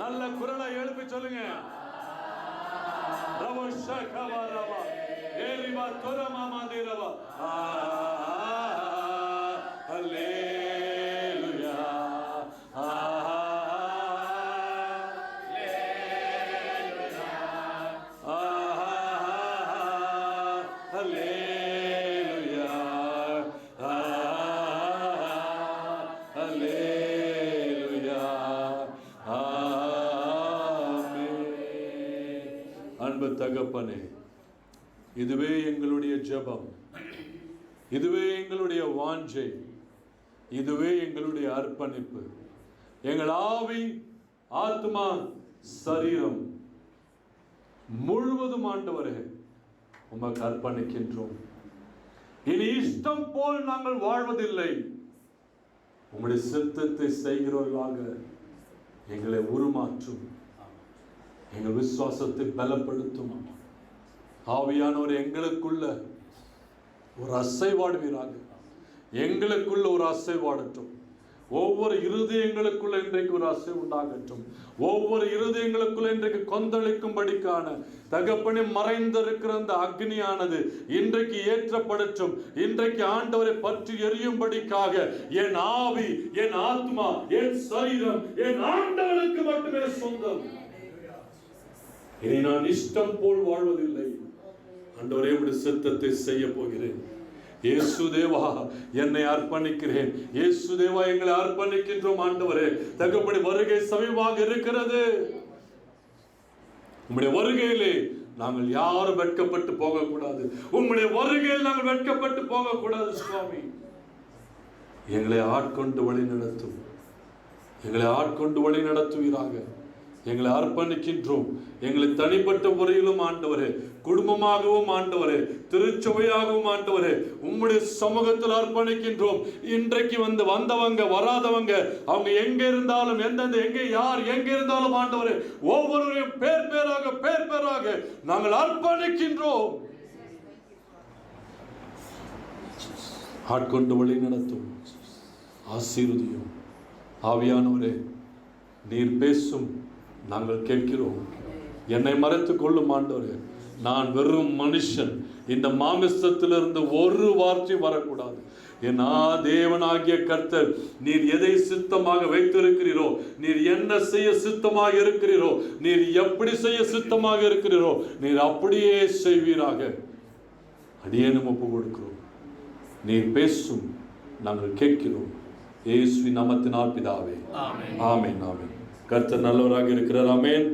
நல்ல குரலை எழுப்பி சொல்லுங்க. அன்பு தகப்பனே, இதுவே எங்களுடைய ஜெபம், இதுவே எங்களுடைய வாஞ்சை, இதுவே எங்களுடைய அர்ப்பணிப்பு. எங்கள் ஆவி, ஆத்மா, சரீரம் முழுவதும் ஆண்டவரே உமக்கு அர்ப்பணிக்கின்றோம். இனி இஷ்டம் போல் நாங்கள் வாழ்வதில்லை, உம்முடைய சித்தத்தை செய்கிறவர்களாக எங்களை உருமாற்றும், எங்கள் விசுவாசத்தை பலப்படுத்தும். ஆவியானவர் எங்களுக்குள்ள ஒரு அசைவாடுவீராக, எங்களுக்குள்ள ஒரு அசைவாடட்டும். ஒவ்வொரு இருதயங்களுக்குள்ள இன்றைக்கு ஒரு அசை உண்டாகட்டும். ஒவ்வொரு இருதயங்களுக்குள்ள இன்றைக்கு கொந்தளிக்கும்படிக்கான தகப்பனே மறைந்திருக்கிற அந்த அக்னியானது இன்றைக்கு ஏற்றப்படட்டும். இன்றைக்கு ஆண்டவரை பற்றி எரியும்படிக்காக என் ஆவி, என் ஆத்மா, என் சரீரம் என் ஆண்டவருக்கு மட்டுமே சொந்தம். இனி நான் இஷ்டம் போல் வாழ்வதில்லை, ஆண்டவரே உம்முடைய சித்தத்தை செய்ய போகிறேன். இயேசு தேவா என்னை அர்ப்பணிக்கிறேன். இயேசு தேவா எங்களை அர்ப்பணிக்கின்றோம். ஆண்டவரே தகப்படி வருகை சமீபமாக இருக்கிறது. உம்முடைய வருகையிலே நாங்கள் யாரும் வெட்கப்பட்டு போகக்கூடாது. உம்முடைய வருகையில் நாங்கள் வெட்கப்பட்டு போகக்கூடாது. சுவாமி எங்களை ஆட்கொண்டு வழி நடத்தும், எங்களை ஆட்கொண்டு வழி நடத்துவீராக. எங்களை அர்ப்பணிக்கின்றோம். எங்களை தனிப்பட்ட முறையிலும் ஆண்டவரே, குடும்பமாகவும் ஆண்டவரே, திருச்சபையாகவும் ஆண்டவரே உம்முடைய சமூகத்தில் அர்ப்பணிக்கின்றோம். இன்றைக்கு வந்தவங்க வராதவங்க, அவங்க எங்க இருந்தாலும், எந்தெந்த யார் எங்க இருந்தாலும் ஆண்டவரே ஒவ்வொருவரையும் பேர் பேராக நாங்கள் அர்ப்பணிக்கின்றோம். ஆட்கொண்டு வழி நடத்தும், ஆசீர்வதியும். ஆவியானவரே நீர் பேசும், நாங்கள் கேட்கிறோம். என்னை மறைத்துக் கொள்ளும் ஆண்டவரே. நான் வெறும் மனுஷன், இந்த மாமிசத்திலிருந்து ஒரு வார்த்தை வரக்கூடாது. என் தேவனாகிய கர்த்தர் நீர் எதை சித்தமாக வைத்திருக்கிறீரோ, நீர் என்ன செய்ய சித்தமாக இருக்கிறீரோ, நீர் எப்படி செய்ய சித்தமாக இருக்கிறீரோ, நீர் அப்படியே செய்வீராக. அடியேனும் ஒப்பு கொடுக்கிறோம். நீர் பேசும், நாங்கள் கேட்கிறோம். இயேசுவின் நாமத்தினால் பிதாவே, ஆமென். ஆமென். கர்த்தர் நல்லவராக இருக்கிறார். ஆமென்.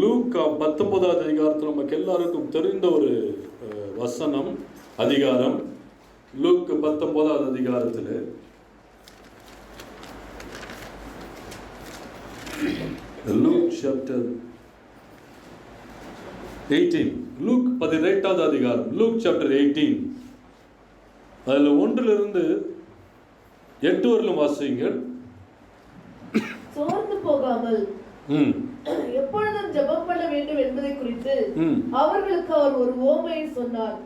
லூக்கா 19வது அதிகாரத்தில் நமக்கு எல்லாருக்கும் தெரிந்த ஒரு வசனம், அதிகாரம். லூக் 19வது அதிகாரத்தில் லூக் சாப்டர் 18, லூக் 18வது அதிகாரம், லூக் சாப்டர் 18 அதில் 1 to 8 வரலும் வாசியுங்கள். சோர்ந்து போகாமல் எப்பொழுதும் ஜெபம் பண்ண வேண்டும் என்பதை குறித்து அவர்களுக்கு அவர் ஒரு உவமையை சொன்னார்.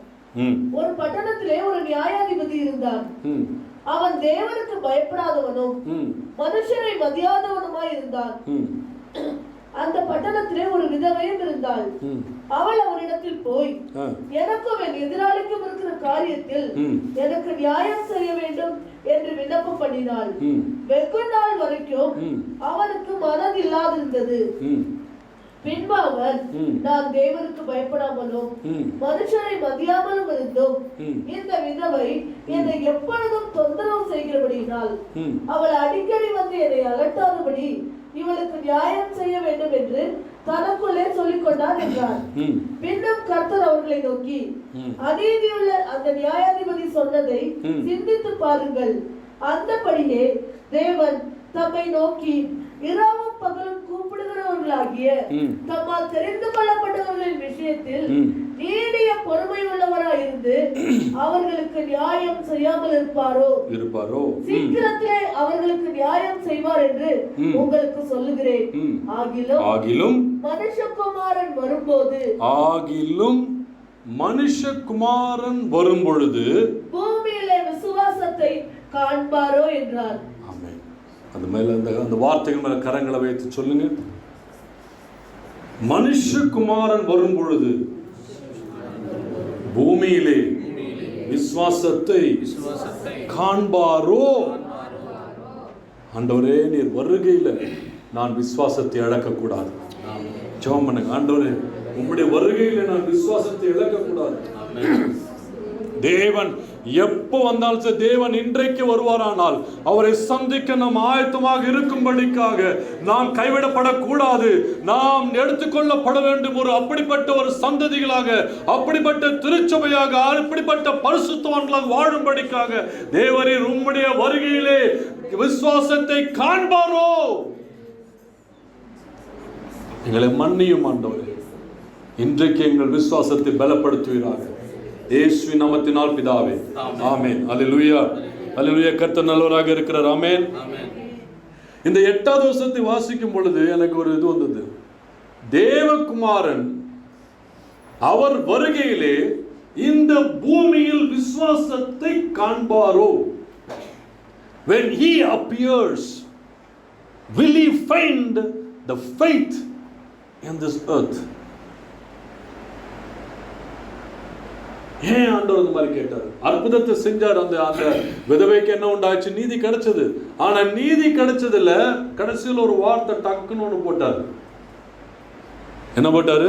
ஒரு பட்டணத்திலே ஒரு நியாயாதிபதி இருந்தான். அவன் தேவனுக்கு பயப்படாதவனும் மனுஷரை மதியாதவனுமாய் இருந்தான். அந்த பட்டணத்திலே ஒரு விதவையும் இருந்தாள். அவள் அவரிடத்தில் போய், எனக்கும் என் எதிராளிக்கும் இருக்கிற காரியத்தில் எனக்கு நியாயம் செய்ய வேண்டும் என்று விண்ணப்பம் பண்ணினாள். வெகு நாள் வரைக்கும் அவனுக்கு மனதில்லாதிருந்தது. பின்பு அவர், நான் தேவனுக்கு பயப்படாமலும் மனுஷரை மதியாமலும் இருந்தும் இந்த விதவை என்னை எப்பொழுதும் தொந்தரவு செய்கிறபடியினால் அவள் அடிக்கடி வந்து என்னை அலட்டாதபடி இவளுக்கு நியாயம் செய்ய வேண்டும் என்று தனக்குள்ளே சொல்லிக் கொண்டார் என்றார். பின்னும் கர்த்தர் அவர்களை நோக்கி, அநீதியுள்ள அந்த நியாயாதிபதி சொன்னதை சிந்தித்து பாருங்கள். அந்தபடியே தேவன் தம்மை நோக்கி இரவும் பகலும் கூப்பிடுகிறவர்களாகிய தம்மால் தெரிந்து கொள்ளப்பட்டவர்களின் விஷயத்தில் நீடிய பொறுமை உள்ளவராயிருந்து அவர்களுக்கு நியாயம் செய்யாமல் இருப்பாரோ? சீக்கிரத்திலே அவர்களுக்கு நியாயம் செய்வார் என்று உங்களுக்கு சொல்லுகிறேன். ஆகிலும் மனுஷகுமாரன் வரும்பொழுது பூமியிலே விசுவாசத்தை காண்பாரோ என்றார். அந்த மேல அந்த வார்த்தைகள் மேல கரங்களை வைத்து சொல்லுங்க. மனுஷகுமாரன் வரும் பொழுது பூமியிலே விசுவாசத்தை காண்பாரோ? ஆண்டவரே, நீர் வருகையில நான் விசுவாசத்தை இழக்க கூடாது. ஜெபம் பண்ணுங்க. ஆண்டவரே, உம்முடைய வருகையில நான் விசுவாசத்தை இழக்க கூடாது. தேவன் எப்போ வந்தாலும் சரி, தேவன் இன்றைக்கு வருவாரானால் அவரை சந்திக்க நாம் ஆயத்தமாக இருக்கும்படிக்காக நாம் கைவிடப்படக்கூடாது. நாம் எடுத்துக்கொள்ளப்பட வேண்டும். அப்படிப்பட்ட ஒரு சந்ததிகளாக, அப்படிப்பட்ட திருச்சபையாக, அப்படிப்பட்ட பரிசுத்தவான்களாக வாழும்படிக்காக தேவரீர் உம்முடைய வருகையிலே விசுவாசத்தை காண்பாரோ? எங்களை மன்னியும் ஆண்டவரே. இன்றைக்கு எங்கள் விசுவாசத்தை பலப்படுத்துவீராக. இயேசுவின் நாமத்தினால் பிதாவே, ஆமென். அல்லேலூயா, அல்லேலூயா. கர்த்தர் நல்லவராக இருக்கிறார். ஆமென். இந்த 8வது வசனத்தை வாசிக்கும் பொழுது எனக்கு ஒரு இது வந்தது. தேவகுமாரன் அவர் வருகையிலே இந்த பூமியில் விசுவாசத்தை காண்பாரோ? When he appears, will he find the faith in this earth? ஏன் ஆண்டவர் அந்த மாதிரி கேட்டார்? அற்புதத்தை செஞ்சார். அந்த விதவைக்கு என்ன உண்டாச்சு? நீதி கிடைச்சது. ஆனா நீதி கிடைச்சதுல கடைசியில் ஒரு வார்த்தை டக்குன்னு ஒண்ணு போட்டார். என்ன போட்டாரு?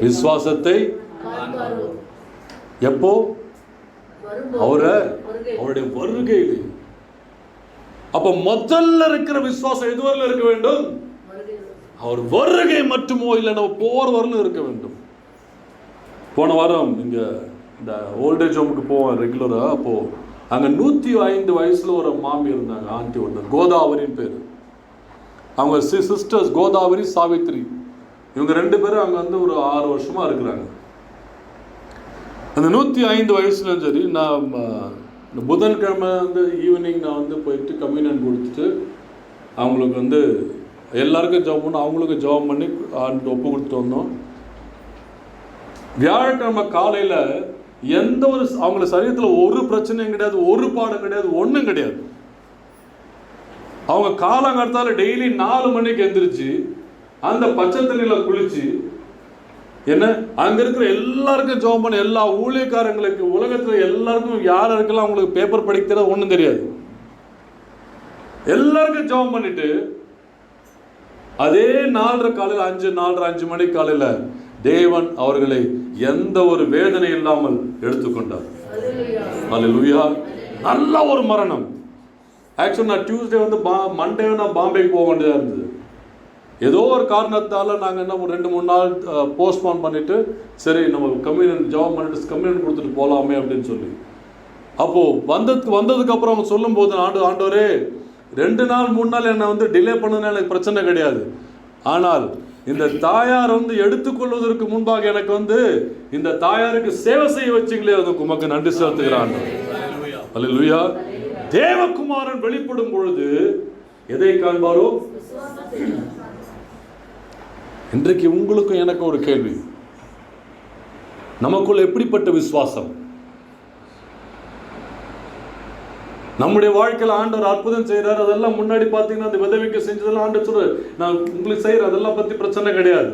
விசுவாசத்தை. எப்போ? அவருடைய வருகையில். அப்ப முதல்ல இருக்கிற விசுவாசம் எதுவரையில் இருக்க வேண்டும்? அவர் வருகை மட்டுமோ இல்லை நம்ம போர் வரலும் இருக்க வேண்டும். போன வாரம் இங்கே இந்த ஓல்டேஜ் ஹோமுக்கு போவேன் ரெகுலராக. அப்போது அங்கே 105 வயசில் ஒரு மாமி இருந்தாங்க, ஆண்டி ஒன்று, கோதாவரின்னு பேர். அவங்க சிஸ்டர்ஸ் கோதாவரி, சாவித்ரி. இவங்க 2 பேரும் அங்கே வந்து ஒரு 6 வருஷமாக இருக்கிறாங்க. அந்த 105 வயசுலையும் சரி, நான் இந்த புதன்கிழமை வந்து ஈவினிங் நான் வந்து போயிட்டு கம்யூனியன் கொடுத்துட்டு அவங்களுக்கு வந்து எல்லாருக்கும் ஜெபம் பண்ணி அவங்களுக்கு ஜெபம் பண்ணி ஒப்பு கொடுத்துட்டு வந்தோம். வியாழக்கிழமை காலையில் எந்த ஒரு அவங்கள சரீரத்தில் ஒரு பிரச்சனையும் கிடையாது, ஒரு பாடம் கிடையாது, ஒன்றும் கிடையாது. அவங்க காலங்காலத்தால் டெய்லி 4 மணிக்கு எந்திரிச்சு அந்த பச்சை தண்ணியில் குளிச்சு என்ன அங்கே இருக்கிற எல்லாருக்கும் ஜெபம் பண்ண, எல்லா ஊழியக்காரங்களுக்கு உலகத்தில் எல்லாருக்கும் யார் இருக்கலாம் அவங்களுக்கு பேப்பர் படிக்கிறது ஒன்றும் தெரியாது, எல்லாருக்கும் ஜெபம் பண்ணிட்டு அதே 4:30 காலையில் 5 மணிக்கு காலையில் தேவன் அவர்களை எந்த ஒரு வேதனை இல்லாமல் எடுத்துக்கொண்டார். அல்லேலூயா. நல்ல ஒரு மரணம். ஆக்சுவலி நான் டியூஸ்டே வந்து மண்டே நான் பாம்பேக்கு போக வேண்டியதாக இருந்தது. ஏதோ ஒரு காரணத்தால் நாங்கள் என்ன 2-3 நாள் போஸ்ட்போன் பண்ணிவிட்டு சரி நம்ம கம்யூனியன் ஜாப் பண்ணிட்டு கம்யூனியன் கொடுத்துட்டு போகலாமே அப்படின்னு சொல்லி, அப்போது வந்ததுக்கப்புறம் அவங்க சொல்லும்போது ஆண்டவரே 2 நாள் 3 நாள் என்னை வந்து டிலே பண்ணதுனால எனக்கு பிரச்சனை கிடையாது, ஆனால் இந்த தாயார் வந்து எடுத்துக்கொள்வதற்கு முன்பாக எனக்கு வந்து இந்த தாயாருக்கு சேவை செய்ய வச்சிங்களே, அதுக்கு உமக்கு நன்றி செலுத்துகிறான். அல்லேலூயா. தேவகுமாரன் வெளிப்படும் பொழுது எதை காண்பாரோ? இன்றைக்கு உங்களுக்கும் எனக்கு ஒரு கேள்வி, நமக்குள்ள எப்படிப்பட்ட விசுவாசம்? நம்முடைய வாழ்க்கையில் ஆண்டவர் அற்புதம் செய்கிறார். அதெல்லாம் முன்னாடி பார்த்தீங்கன்னா அந்த விதவிக்கு செஞ்சதெல்லாம் ஆண்டவர் சொல்றாரு, நான் உங்களுக்கு செய்கிறேன், அதெல்லாம் பற்றி பிரச்சனை கிடையாது.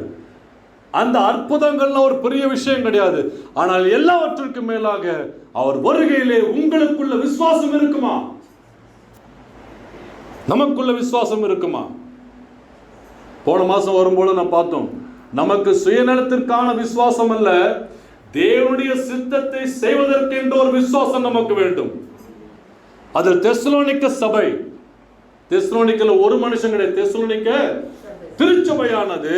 அந்த அற்புதங்கள்லாம் ஒரு பெரிய விஷயம் கிடையாது. ஆனால் எல்லாவற்றுக்கும் மேலாக அவர் வருகையிலே உங்களுக்குள்ள விசுவாசம் இருக்குமா? நமக்குள்ள விசுவாசம் இருக்குமா? போன மாசம் வரும்போது நான் பார்த்தோம், நமக்கு சுயநலத்திற்கான விசுவாசம் அல்ல, தேவனுடைய சித்தத்தை செய்வதற்கென்ற ஒரு விசுவாசம் நமக்கு வேண்டும். அதில் தெசலோனிக்க சபை, தெசலோனிக்கல ஒரு மனுஷன் கிடையாது, தெசலோனிக்க திருச்சபையானது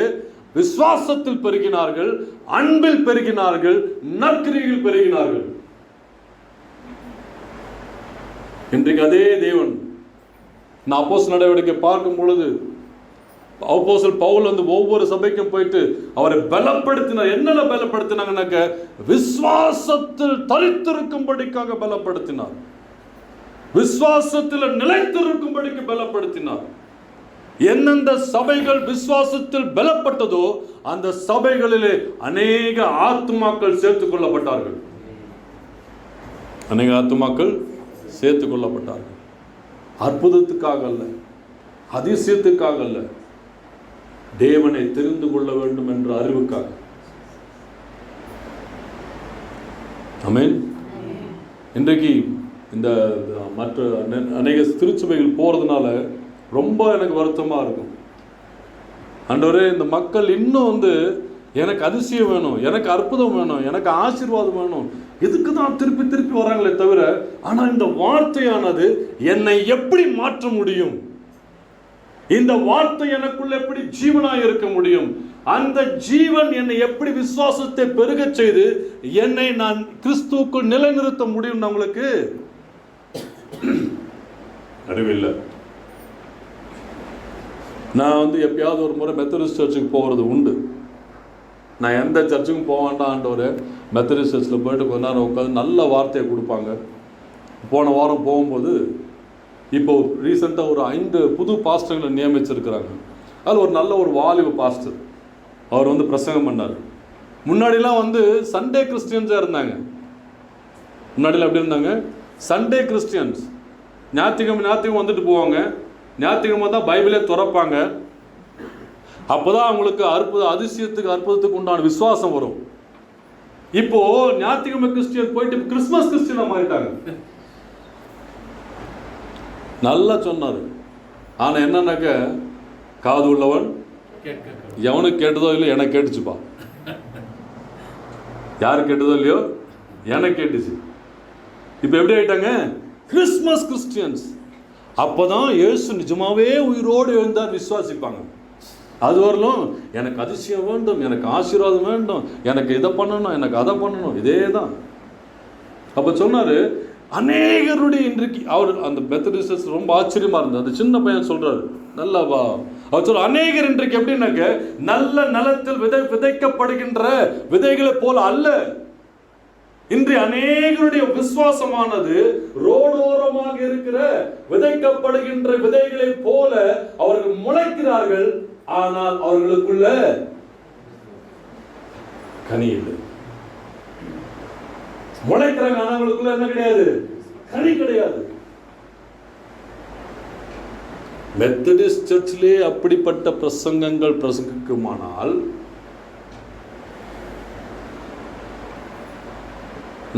விசுவாசத்தில் பெருகினார்கள், அன்பில் பெருகினார்கள், நற்கிரியில் பெருகினார்கள். இன்றைக்கு அதே தேவன் நான் அப்போஸ்தலர் நடவடிக்கை பார்க்கும் பொழுது அப்போஸ்தலர் பவுல் வந்து ஒவ்வொரு சபைக்கும் போயிட்டு அவரை பலப்படுத்தினார். என்னென்ன பலப்படுத்தினாங்கன்னாக்க, விசுவாசத்தில் தரித்திருக்கும்படிக்காக பலப்படுத்தினார், விசுவாசத்தில் நிலைத்திருக்கும்படிக்கு பலப்படுத்தினார். எந்தெந்த சபைகள் விசுவாசத்தில் பலப்பட்டதோ அந்த சபைகளிலே அநேக ஆத்துமாக்கள் சேர்த்துக் கொள்ளப்பட்டார்கள், அநேக ஆத்துமாக்கள் சேர்த்துக் கொள்ளப்பட்டார்கள். அற்புதத்துக்காக அல்ல, அதிசயத்துக்காக அல்ல, தேவனை தெரிந்து கொள்ள வேண்டும் என்ற அறிவுக்காக. ஆமென். இன்றைக்கு இந்த மற்ற அநேக திருச்சபைகள் போறதுனால ரொம்ப எனக்கு வருத்தமா இருக்கும். ஆண்டவரே, இந்த மக்கள் இன்னும் வந்து எனக்கு அதிசயம் வேணும், எனக்கு அற்புதம் வேணும், எனக்கு ஆசீர்வாதம் வேணும், இதுக்கு தான் திருப்பி திருப்பி வராங்களே தவிர, ஆனால் இந்த வார்த்தையானது என்னை எப்படி மாற்ற முடியும், இந்த வார்த்தை எனக்குள்ள எப்படி ஜீவனாய் இருக்க முடியும், அந்த ஜீவன் என்னை எப்படி விசுவாசத்தை பெருக செய்து என்னை நான் கிறிஸ்துவுக்குள் நிலைநிறுத்த முடியும், நம்மளுக்கு அறிவில்லை. நான் வந்து எப்பயாவது ஒரு முறை மெத்தடிஸ்ட் சர்ச்சுக்கு போகிறது உண்டு. நான் எந்த சர்ச்சுக்கும் போக வேண்டான்ற மெத்தடிஸ்ட் சர்ச்சில் போயிட்டு கொஞ்ச நேரம் உட்காந்து நல்ல வார்த்தையை கொடுப்பாங்க. போன வாரம் போகும்போது இப்போ ரீசெண்டாக ஒரு 5 புது பாஸ்டர்களை நியமிச்சிருக்கிறாங்க. அதில் ஒரு நல்ல ஒரு வாலிப பாஸ்டர் அவர் வந்து பிரசங்கம் பண்ணார். முன்னாடிலாம் வந்து சண்டே கிறிஸ்டியன்ஸாக இருந்தாங்க. முன்னாடிலாம் எப்படி இருந்தாங்க? Sunday Christians. ஞாயிற்றுக்கிழமை வந்துட்டு போவாங்க, ஞாயிற்றுக்கிழமை தான் பைபிளே திறப்பாங்க. அப்போதான் அவங்களுக்கு அற்புதத்துக்கு உண்டான விசுவாசம் வரும். இப்போ ஞாயிற்றுக்கிழமை கிறிஸ்டியன் போயிட்டு கிறிஸ்மஸ் கிறிஸ்டியனா மாறிட்டாங்க. நல்லா சொன்னார். ஆனால் என்னன்னாக்க, காது உள்ளவன் எவனுக்கு கேட்டதோ இல்லையோ எனக்கு கேட்டுச்சுப்பா. யாரு கேட்டதோ இல்லையோ எனக்கு கேட்டுச்சு. இப்போ எப்படி ஆயிட்டாங்க? Christmas Christians. அப்போதான் இயேசு நிஜமாவே உயிரோடு எழுந்தார் விசுவாசிப்பாங்க. அது வரலும் எனக்கு அதிசயம் வேண்டும், எனக்கு ஆசீர்வாதம் வேண்டும், எனக்கு இதை பண்ணணும், எனக்கு அதை பண்ணணும், இதே தான். அப்போ சொன்னார், அநேகருடைய இன்றைக்கு அவர் அந்த மெத்தடிஸ்ட் ரொம்ப ஆச்சரியமாக இருந்தது. அந்த சின்ன பையன் சொல்கிறார், நல்லவா அவர் சொல்ற, அநேகர் இன்றைக்கு எப்படின்னாக்க, நல்ல நிலத்தில் விதைக்கப்படுகின்ற விதைகளை போல அல்ல. இன்று அநேகருடைய விசுவாசமானது ரோடோரமாக இருக்கிற விதைக்கப்படுகின்ற விதைகளை போல அவர்கள் முளைக்கிறார்கள், ஆனால் அவர்களுக்குள்ள கனி இல்லை. முளைக்கிறாங்க, ஆனால் அவங்களுக்குள்ள என்ன கிடையாது? கனி கிடையாது. மெத்தடிஸ்ட் சர்ச்சிலே அப்படிப்பட்ட பிரசங்கங்கள் பிரசங்கிக்குமானால்,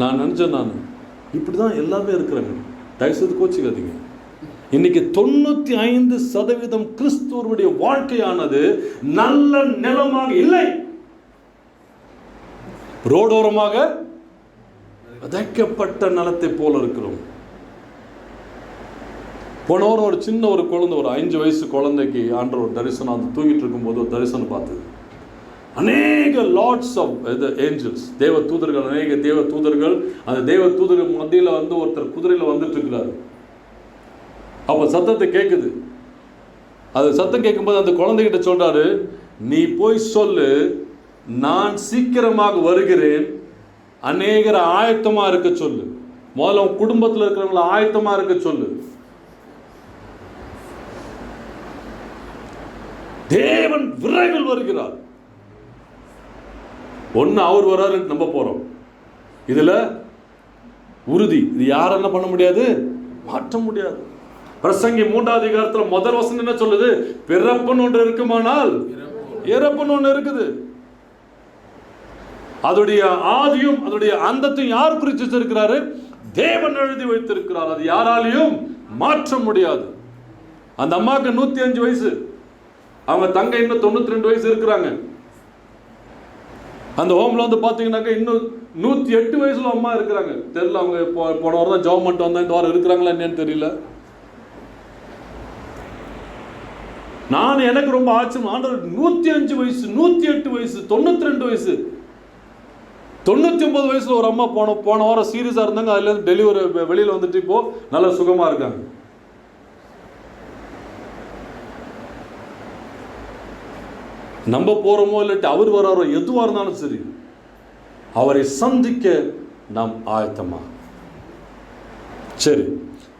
நான் நினைச்சேன், நான் இப்படிதான் எல்லாமே இருக்கிறாங்க. தயவுசெய்து கோச்சிக்காதீங்க. இன்னைக்கு 95% கிறிஸ்துவருடைய வாழ்க்கையானது நல்ல நிலமாக இல்லை, ரோடோரமாக விதைக்கப்பட்ட நிலத்தை போல இருக்கிறோம். போன வாரம் ஒரு சின்ன ஒரு குழந்தை, ஒரு 5 வயசு குழந்தைக்கு ஆண்டவர் ஒரு தரிசனம், அந்த தூங்கிட்டு இருக்கும்போது ஒரு தரிசனம் பார்த்தது. அநேக லார்ட்ஸ் ஆஃப் ஏஞ்சல்ஸ், தேவ தூதர்கள், அநேக தேவ தூதர்கள். அந்த தேவ தூதர்கள் மத்தியில் வந்து ஒருத்தர் குதிரையில் வந்துட்டு இருக்கிறாரு. அப்போ சத்தத்தை கேட்குது. அது சத்தம் கேட்கும்போது அந்த குழந்தைகிட்ட சொல்றாரு, நீ போய் சொல்லு, நான் சீக்கிரமாக வருகிறேன், அநேகரை ஆயத்தமா இருக்க சொல்லு. முதல்ல உன் குடும்பத்தில் இருக்கிறவங்களை ஆயத்தமா இருக்க சொல்லு. தேவன் விரைவில் வருகிறார். ஒன்னு அவர் வராரு, நம்ப போறோம். இதுல உறுதி. இது யாரும் என்ன பண்ண முடியாது, மாற்ற முடியாது. பிரசங்கி 3ஆம் அதிகாரத்தில் முதல் வசனம் என்ன சொல்லுது? பிறப்புன்னு ஒன்று இருக்குமானால் இறப்புன்னு ஒன்று இருக்குது. அதோடைய ஆதியும் அதோடைய அந்தத்தையும் யார் பிரித்து வச்சிருக்கிறாரு? தேவன் எழுதி வைத்திருக்கிறார். அது யாராலையும் மாற்ற முடியாது. அந்த அம்மாவுக்கு 105 வயசு. அவங்க தங்க இன்னும் 92 வயசு இருக்கிறாங்க. அந்த ஹோம்ல வந்து பார்த்தீங்கன்னாக்கா இன்னும் 108 வயசுல அம்மா இருக்கிறாங்க. தெரியல, அவங்க போன வாரம் தான் ஜாப் பண்ணிட்டு வந்தா, இந்த வாரம் இருக்கிறாங்களா என்னன்னு தெரியல. எனக்கு ரொம்ப ஆச்சரியம். ஆண்டவர் 105 வயசு, 108 வயசு, 92 வயசு, 99 வயசுல ஒரு அம்மா போன வாரம் சீரியஸா இருந்தாங்க. அதுல இருந்து டெலிவரி வெளியில வந்துட்டு இப்போ நல்ல சுகமா இருக்காங்க. நம்ம போறோமோ இல்லாட்டி அவர் வராரோ, எதுவா இருந்தாலும் சரி, அவரை சந்திக்க நாம் ஆயத்தமா. சரி,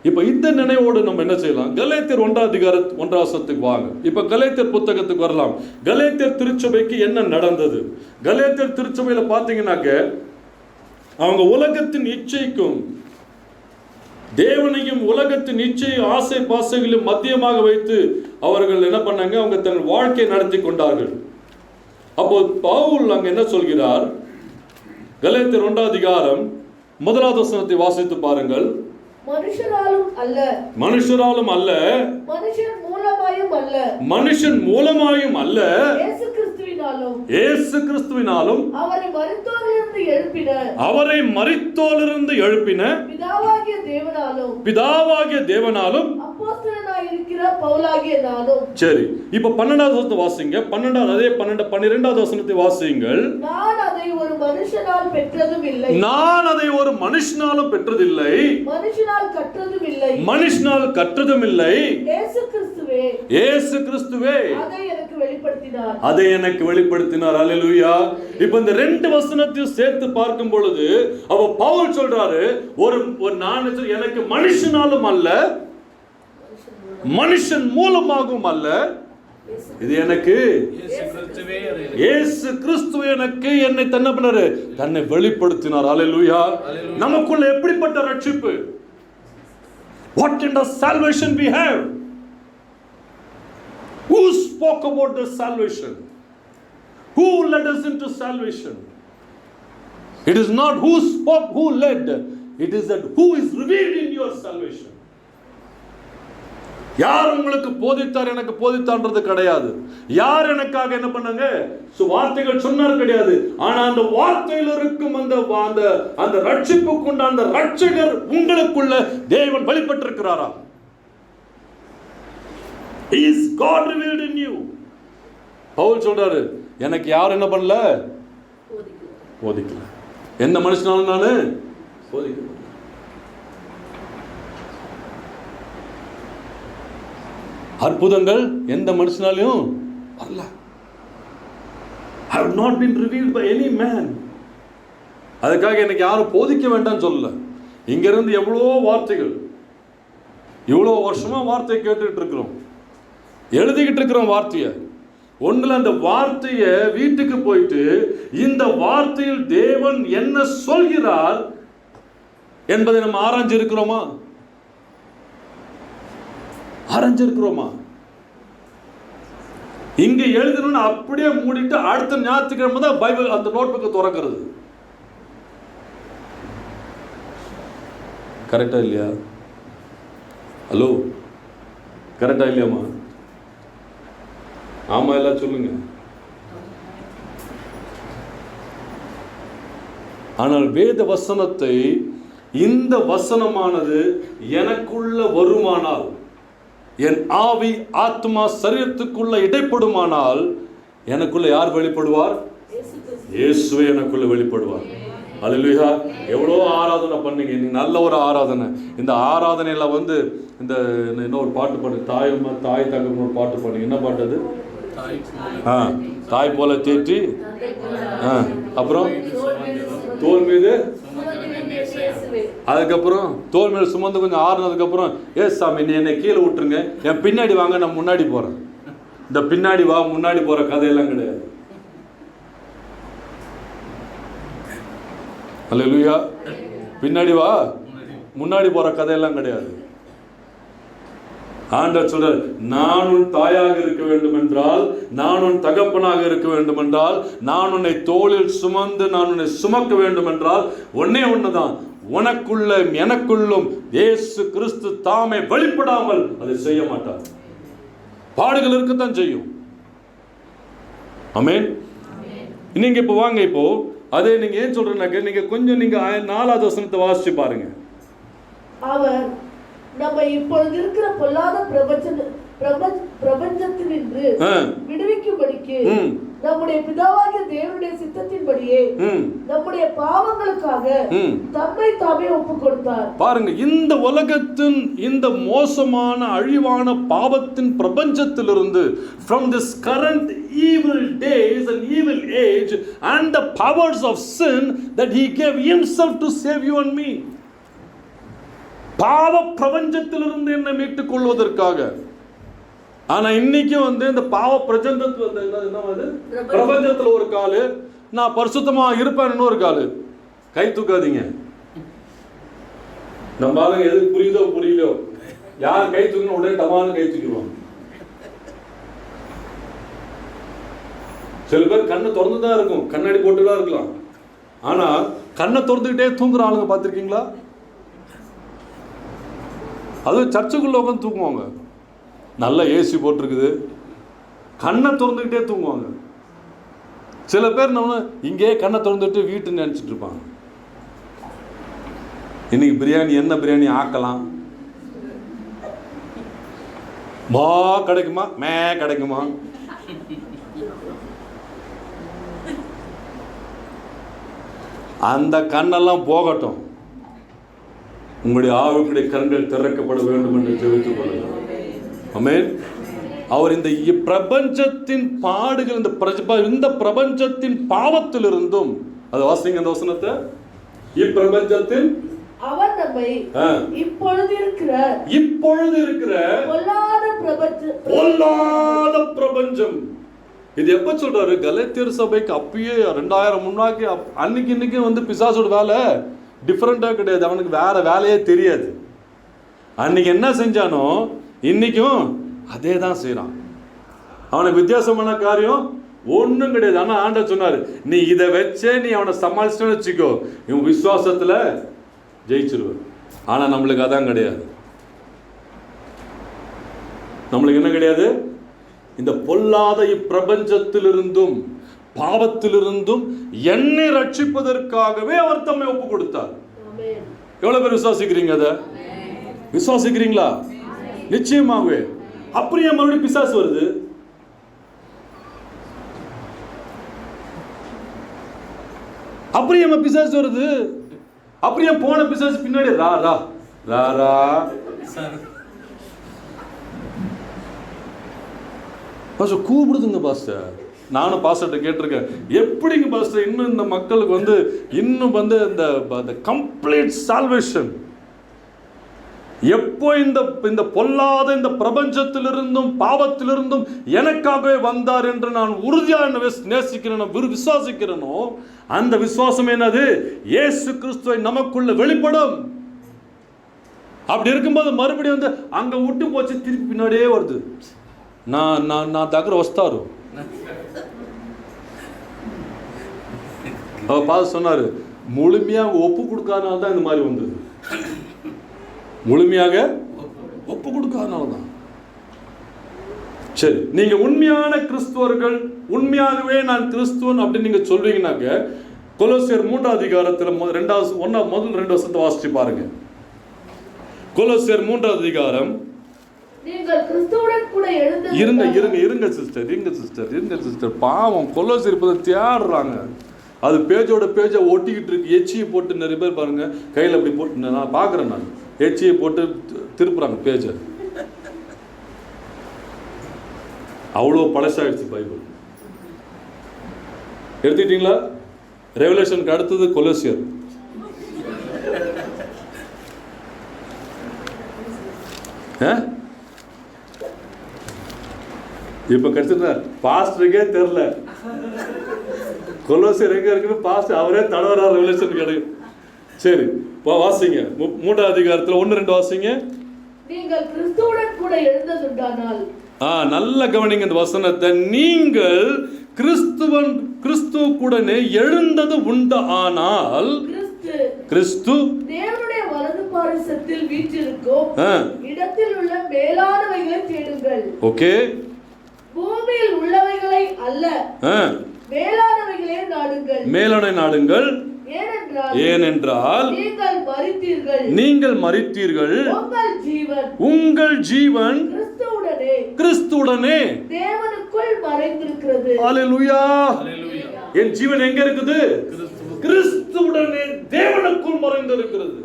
இப்ப இந்த நினைவோடு நம்ம என்ன செய்யலாம்? கலேத்தியர் 1:1 வாங்க. இப்ப கலேத்தியர் புத்தகத்துக்கு வரலாம். கலேத்தியர் திருச்சபைக்கு என்ன நடந்தது? கலேத்தியர் திருச்சபையில பாத்தீங்கன்னாக்க அவங்க உலகத்தின் இச்சைக்கும் தேவனையும் உலகத்தின் இச்சை ஆசை பாசைகளையும் மத்தியமாக வைத்து அவர்கள் என்ன பண்ணாங்க? அவங்க தன் வாழ்க்கையை நடத்தி கொண்டார்கள். அப்போ பவுல் அங்க என்ன சொல்கிறார்? கலேத்தியர் 1:1 வாசித்து பாருங்கள். மனுஷராலும் அல்ல, மனுஷராலும் அல்ல, மனுஷன் மூலமாயும் அல்ல, மனுஷன் மூலமாயும் அல்ல, இயேசு கிறிஸ்துவினாலும், இயேசு கிறிஸ்துவினாலும், அவரை மரித்தோரிலிருந்து எழுப்பின, அவரை மரித்தோரிலிருந்து எழுப்பின பிதாவாகிய தேவனாலும், பிதாவாகிய தேவனாலும், அப்போஸ்தலனாய் இருக்கிற பவுலாகிய நானும். சரி, இப்ப 12வது வாசிங்க. 12வது வசனத்தை வாசியுங்கள். நான் அதை ஒரு மனுஷனால் பெற்றதும் இல்லை, நான் அதை ஒரு மனுஷனாலும் பெற்றதில்லை, மனுஷனால் கற்றதும் இல்லை, மனுஷனால் கற்றதும் இல்லை, இயேசு கிறிஸ்துவே, இயேசு கிறிஸ்துவே அதை எனக்கு வெளிப்படுத்தினார், அதை எனக்கு வெளிப்படுத்தினார். அல்லேலூயா. இப்ப இந்த 2 வசனத்தையும் சேர்த்து பார்க்கும் பொழுது அவ பவுல் சொல்றாரு, ஒரு நான் எனக்கு மனுஷனாலும் அல்ல, மனுஷன் மூலமாகவும் அல்ல, இது எனக்கு இயேசு கிறிஸ்துவே எனக்கு என்னை தன்னை வெளிப்படுத்தினார். அல்லேலூயா. நமக்குள்ள எப்படிப்பட்ட ரட்சிப்பு? What kind of salvation we have? Who spoke about the salvation? Who led us into salvation? It is not who spoke, who led. It is that who is revealed in your salvation. யார் உங்களுக்கு போதித்தார், எனக்கு போதித்தான்றது கிடையாது. யார் எனக்காக என்ன பண்ணாங்க வார்த்தைகள் சொன்னார் கிடையாது. ஆனா அந்த வார்த்தையில் இருக்கும் அந்த ரட்சிப்புக்கு உண்டான அந்த ரட்சகர் உங்களுக்குள்ள தேவன் வெளிப்பட்டிருக்கிறாரா? Is God revealed in you? Pavul சொல்றாரு, எனக்கு யார் என்ன பண்ணல? போதிக்கல. எந்த மனுஷனாலும் நானு போதிக்கல. அற்புதங்கள் எந்த மனுஷனாலையும் வரல. have not been revealed by any man. அதுக்காக எனக்கு யாரும் போதிக்க வேண்டாம் சொல்லல. இங்க இருந்து எவ்வளோ வார்த்தைகள், இவ்வளோ வருஷமா வார்த்தை கேட்டுட்டு இருக்கிறோம், எழுதிக்கிட்டு இருக்கிறோம் வார்த்தைய. ஒண்ணுல அந்த வார்த்தைய வீட்டுக்கு போயிட்டு இந்த வார்த்தையில் தேவன் என்ன சொல்கிறார் என்பதை நம்ம ஆராய்ஞ்சு இருக்கிறோமா? ஆரஞ்சிருக்கிறோமா? இங்க எழுதணும்னு அப்படியே மூடிட்டு அடுத்த ஞாயிற்றுக்கிழமை தான் பைபிள் அந்த நோட் புக்கை திறக்கிறது. கரெக்டா இல்லையா? ஹலோ, கரெக்டா இல்லையாமா? ஆமா எல்லாம் சொல்லுங்க. ஆனால் வேத வசனத்தை, இந்த வசனமானது எனக்குள்ள வருமானால், என் ஆவி ஆத்மா சரீரத்துக்குள்ள இடைப்படுமானால் எனக்குள்ள யார் வெளிப்படுவார்? இயேசுவே எனக்குள்ள வெளிப்படுவார். அல்லேலூயா. எவ்வளோ ஆராதனை பண்ணீங்க, நல்ல ஒரு ஆராதனை. இந்த ஆராதனையில வந்து இந்த இன்னொரு பாட்டு பாடு, தாய் தகவல் ஒரு பாட்டு பாடுங்க. என்ன பாட்டு அது? தாய் போல தேற்றி, அப்புறம் தோல் மீது, அதுக்கப்புறம் தோல் மேல சுமந்து கொஞ்சம் ஆறுனதுக்கு அப்புறம், சாமி நீ என்னை கீழே விட்டுருங்க, என் பின்னாடி வாங்க, நான் முன்னாடி போறேன். இந்த பின்னாடி வா முன்னாடி போற கதையெல்லாம் கிடையாது. அல்லேலூயா. பின்னாடி வா முன்னாடி போற கதையெல்லாம் கிடையாது. ஆண்டவர் சொல்றார், நான் உன் தாயாக இருக்க வேண்டும் என்றால், நான் உன் தகப்பனாக இருக்க வேண்டும் என்றால், நான் உன்னை தோளில் சுமந்து நான் உன்னை சுமக்க வேண்டும் என்றால் ஒன்னே ஒண்ணுதான், உனக்குள்ள எனக்குள்ளும் இயேசு கிறிஸ்து தாமே வெளிப்படாமல் அதை செய்ய மாட்டார். பாடுகள் இருக்கத்தான் செய்யும், ஆமென். நீங்க இப்போ வாங்க, இப்போ அதே நீங்க ஏன் சொல்றேன்னாக்க நீங்க கொஞ்சம் நீங்க 4வது வசனத்தை வாசிச்சு பாருங்க. அவர் நம்ம இப்பொழுது இருக்கிற பொல்லாத பிரபஞ்சத்தினின்று விடுவிக்கும்படிக்கு நம்முடைய பிதாவாகிய தேவனுடைய சித்தத்தின்படியே நம்முடைய பாவங்களுக்காக தம்மை தாமே ஒப்புக் கொடுத்தார். பாருங்க, இந்த உலகத்தின் இந்த மோசமான அழிவான பாவத்தின் பிரபஞ்சத்திலிருந்து, from this current evil days and evil age and the powers of sin, that he gave himself to save you and me. பாவ பிரபஞ்சத்திலிருந்து என்னை மீட்டுக் கொள்வதற்காக. ஆனா இன்னைக்கு இந்த பாவ பிரபஞ்சத்துல ஒரு காலு, நான் பரிசுத்தமா இருப்பேன் இன்னொரு காலு. கை தூக்காதீங்க. நம்ம ஆளுங்க எது புரியுதோ புரியலையோ, யார் கை தூக்கணும் உடனே டமான்னு கை தூக்கிடுவாங்க. சில பேர் கண்ணை திறந்துதான் இருக்கும், கண்ணாடி போட்டுதான் இருக்கலாம், ஆனா கண்ணை திறந்துக்கிட்டே தூங்குற ஆளுங்க பார்த்திருக்கீங்களா? அது சர்ச்சுக்குள்ள உட்காந்து தூங்குவாங்க. நல்ல ஏசி போட்டிருக்குது, கண்ணை திறந்துக்கிட்டே தூங்குவாங்க. சில பேர் நம்ம இங்கே கண்ணை திறந்துட்டு வீட்டு நினைச்சிட்டு இருப்பாங்க, இன்னைக்கு பிரியாணி என்ன பிரியாணி ஆக்கலாம், மா கிடைக்குமா மே கிடைக்குமா. அந்த கண்ணெல்லாம் போகட்டும், உங்களுடைய ஆவிக்குடைய கண்கள் திறக்கப்பட வேண்டும் என்று ஜெபித்துக் கொள்ளுங்கள். ஆமென். அவர் இந்த பிரபஞ்சத்தின் பாடுகள், இந்த பிரபஞ்சத்தின் பாவத்திலிருந்தும், அது வாசிங்க அந்த வசனத்தை, இப்பிரபஞ்சத்தின் அவர் நம்மை இப்பொழுது இருக்கிற பொல்லாத பிரபஞ்சம். இது எப்ப சொல்றாரு? கலாத்தியர் சபைக்கு அப்பயே 2000 முன்னாடி, அன்னைக்கு இன்னைக்கு பிசாசோட வேலை டிஃபரெண்டா கிடையாது. அவனுக்கு வேற வேலையே தெரியாது. அன்னைக்கு என்ன செஞ்சானோ இன்னைக்கும் அதே தான் செய்யறான். அவனுக்கு வித்தியாசமான காரியம் ஒன்றும் கிடையாது. ஆனா ஆண்டவர் சொன்னாரு, நீ இதை வச்சே நீ அவனை சமாளிச்சுன்னு வச்சுக்கோ, இவன் விசுவாசத்துல ஜெயிச்சிருவ. ஆனா நம்மளுக்கு அதான் கிடையாது. நம்மளுக்கு என்ன கிடையாது? இந்த பொல்லாத இப்பிரபஞ்சத்திலிருந்தும் பாவத்திலிருந்தும் என்னை ரட்சிப்பதற்காகவே அவர் தம்மை ஒப்பு கொடுத்தார். எவ்வளவு பேர் விசுவாசிக்கிறீங்க? அதை விசுவாசிக்கிறீங்களா? நிச்சயமாகவே. அப்படியே மறுபடியும் பிசாசு வருது. அப்படியே பிசாசு வருது. அப்படியே போன பிசாசு பின்னாடி ரா ரா ரா ரா. கூப்பிடுதுங்க பாஸ்டர். நானும் பாஸ்டர்கிட்ட கேட்டிருக்கேன், எப்படிங்க பாஸ்டர் இன்னும் இந்த மக்களுக்கு இன்னும் இந்த கம்ப்ளீட் சால்வேஷன் எப்போ இந்த பொல்லாத இந்த பிரபஞ்சத்திலிருந்தும் பாவத்திலிருந்தும் எனக்காகவே வந்தார் என்று நான் உறுதியாக நேசிக்கிறேனோ விசுவாசிக்கிறேனோ, அந்த விசுவாசம் என்னது? இயேசு கிறிஸ்துவை நமக்குள்ள வெளிப்படும். அப்படி இருக்கும்போது மறுபடியும் அங்க விட்டு போச்சு, திருப்பி பின்னாடியே வருது. నా దగ్గర వస్తారు. அவர் பார்த்து சொன்னாரு, முழுமையாக ஒப்பு கொடுக்காதனால தான் இந்த மாதிரி வந்தது. முழுமையாக ஒப்பு கொடுக்காதனால தான். சரி, நீங்க உண்மையான கிறிஸ்துவர்கள், உண்மையாகவே நான் கிறிஸ்துவன் அப்படின்னு நீங்க சொல்றீங்கன்னாக்க, கொலோசியர் 3வது அதிகாரத்தில் முதல் 2 வசனத்தை வாசிச்சு பாருங்க. கொலோசியர் 3வது அதிகாரம். நீங்கள் கிறிஸ்துவுடன் கூட இருங்க சிஸ்டர். பாவம் கொலோசியர் இப்ப தேடுறாங்க. அது பேஜோட பேஜை ஒட்டிக்கிட்டு இருக்கு. எச்சியை போட்டு நிறைய பேர் பாருங்க, கையில் அப்படி போட்டு நான் பார்க்குறேன். நான் எச்சியை போட்டு திருப்புறாங்க பேஜை. அவ்வளோ பழசாயிடுச்சு பைபிள். எடுத்துக்கிட்டீங்களா? ரெவலேஷனுக்கு அடுத்தது கொலோசியர். இப்ப கிடைச்சிருந்தா பாஸ்டருக்கே தெரியல கொலோசியர் எங்க இருக்குன்னு. பாஸ்டர் அவரே தடவரார் ரெவலேஷன் கிடைக்கும். சரி, வாசிங்க 3வது அதிகாரத்தில் 1-2 வாசிங்க. நீங்கள் கிறிஸ்துவுடன் கூட எழுந்ததுண்டானால். நல்ல கவனிங்க இந்த வசனத்தை. நீங்கள் கிறிஸ்துவுடனே எழுந்தது உண்டு ஆனால் கிறிஸ்து தேவனுடைய வலது பாரிசத்தில் வீற்றிருக்கும் இடத்தில் உள்ள மேலானவைகளை தேடுங்கள். ஓகே. பூமியில் உள்ளவைகளை அல்ல, மேலானவைகளே நாடுங்கள். மேலான நாடுங்கள். ஏனென்றால் நீங்கள் மரித்தீர்கள், உங்கள் ஜீவன் கிறிஸ்துவுடனே தேவனுக்குள் மறைந்திருக்கிறது. அல்லேலூயா. என் ஜீவன் எங்க இருக்குது? கிறிஸ்துவுடனே தேவனுக்குள் மறைந்திருக்கிறது.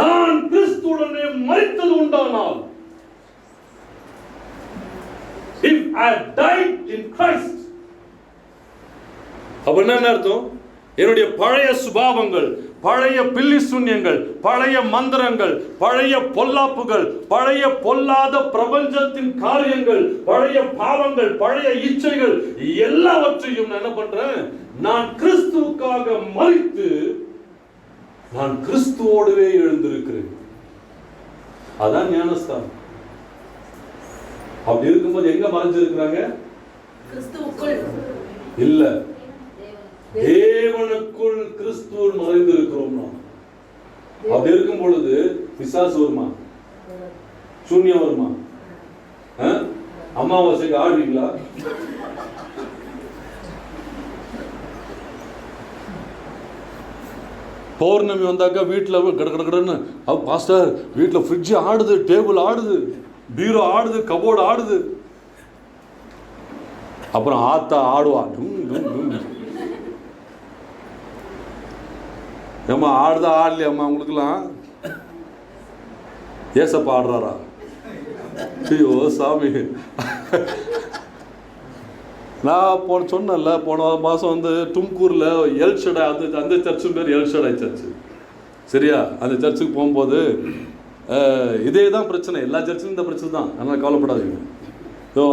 நான் கிறிஸ்துவுடனே மரித்தது உண்டானால், if I died in Christ, அப்ப என்ன அர்த்தம்? என்னுடைய பழைய சுபாவங்கள், பழைய பில்லி சூன்யங்கள், பழைய மந்திரங்கள், பழைய பொல்லாப்புகள், பழைய பொல்லாத பிரபஞ்சத்தின் காரியங்கள், பழைய பாவங்கள், பழைய இச்சைகள் எல்லாவற்றையும் நான் என்ன பண்றேன்? நான் கிறிஸ்துவுக்காக மரித்து நான் கிறிஸ்துவோடவே எழுந்திருக்கிறேன். அதான் ஞானஸ்தானம். அப்படி இருக்கும்போது எங்க மறைஞ்சிருக்கிறாங்க? கிறிஸ்துவுக்குள் இல்ல, தேவனுக்குள் கிறிஸ்துவுக்குள் மறைந்திருக்கிறோம். நாம் அப்படி இருக்கும் பொழுது பிசாசு வருமா? சூன்யம் வருமா? அமாவாசைக்கு ஆடுவீங்களா? பௌர்ணமி வந்தாக்கா வீட்டில் கடன்னு பாஸ்டர் வீட்டில் ஃப்ரிட்ஜ் ஆடுது, டேபிள் ஆடுது, பீரோ ஆடுது, கபோர்டு ஆடுது. அப்புறம் ஆத்தா ஆடுவா. ஏம்மா ஆடுதா ஆடலையாம்மா உங்களுக்குலாம்? ஏசப்பா ஆடுறாரா? ஐயோ சாமி. நான் சொன்னேன்ல, போன மாதம் வந்து தும்கூரில் எல்ஷடை, அந்த சர்ச்சு பேர் எல்ஷடை சர்ச்சு, சரியா? அந்த சர்ச்சுக்கு போகும்போது இதே தான் பிரச்சனை. எல்லா சர்ச்சிலும் இந்த பிரச்சனை தான், அதனால் கவலைப்படாதீங்க.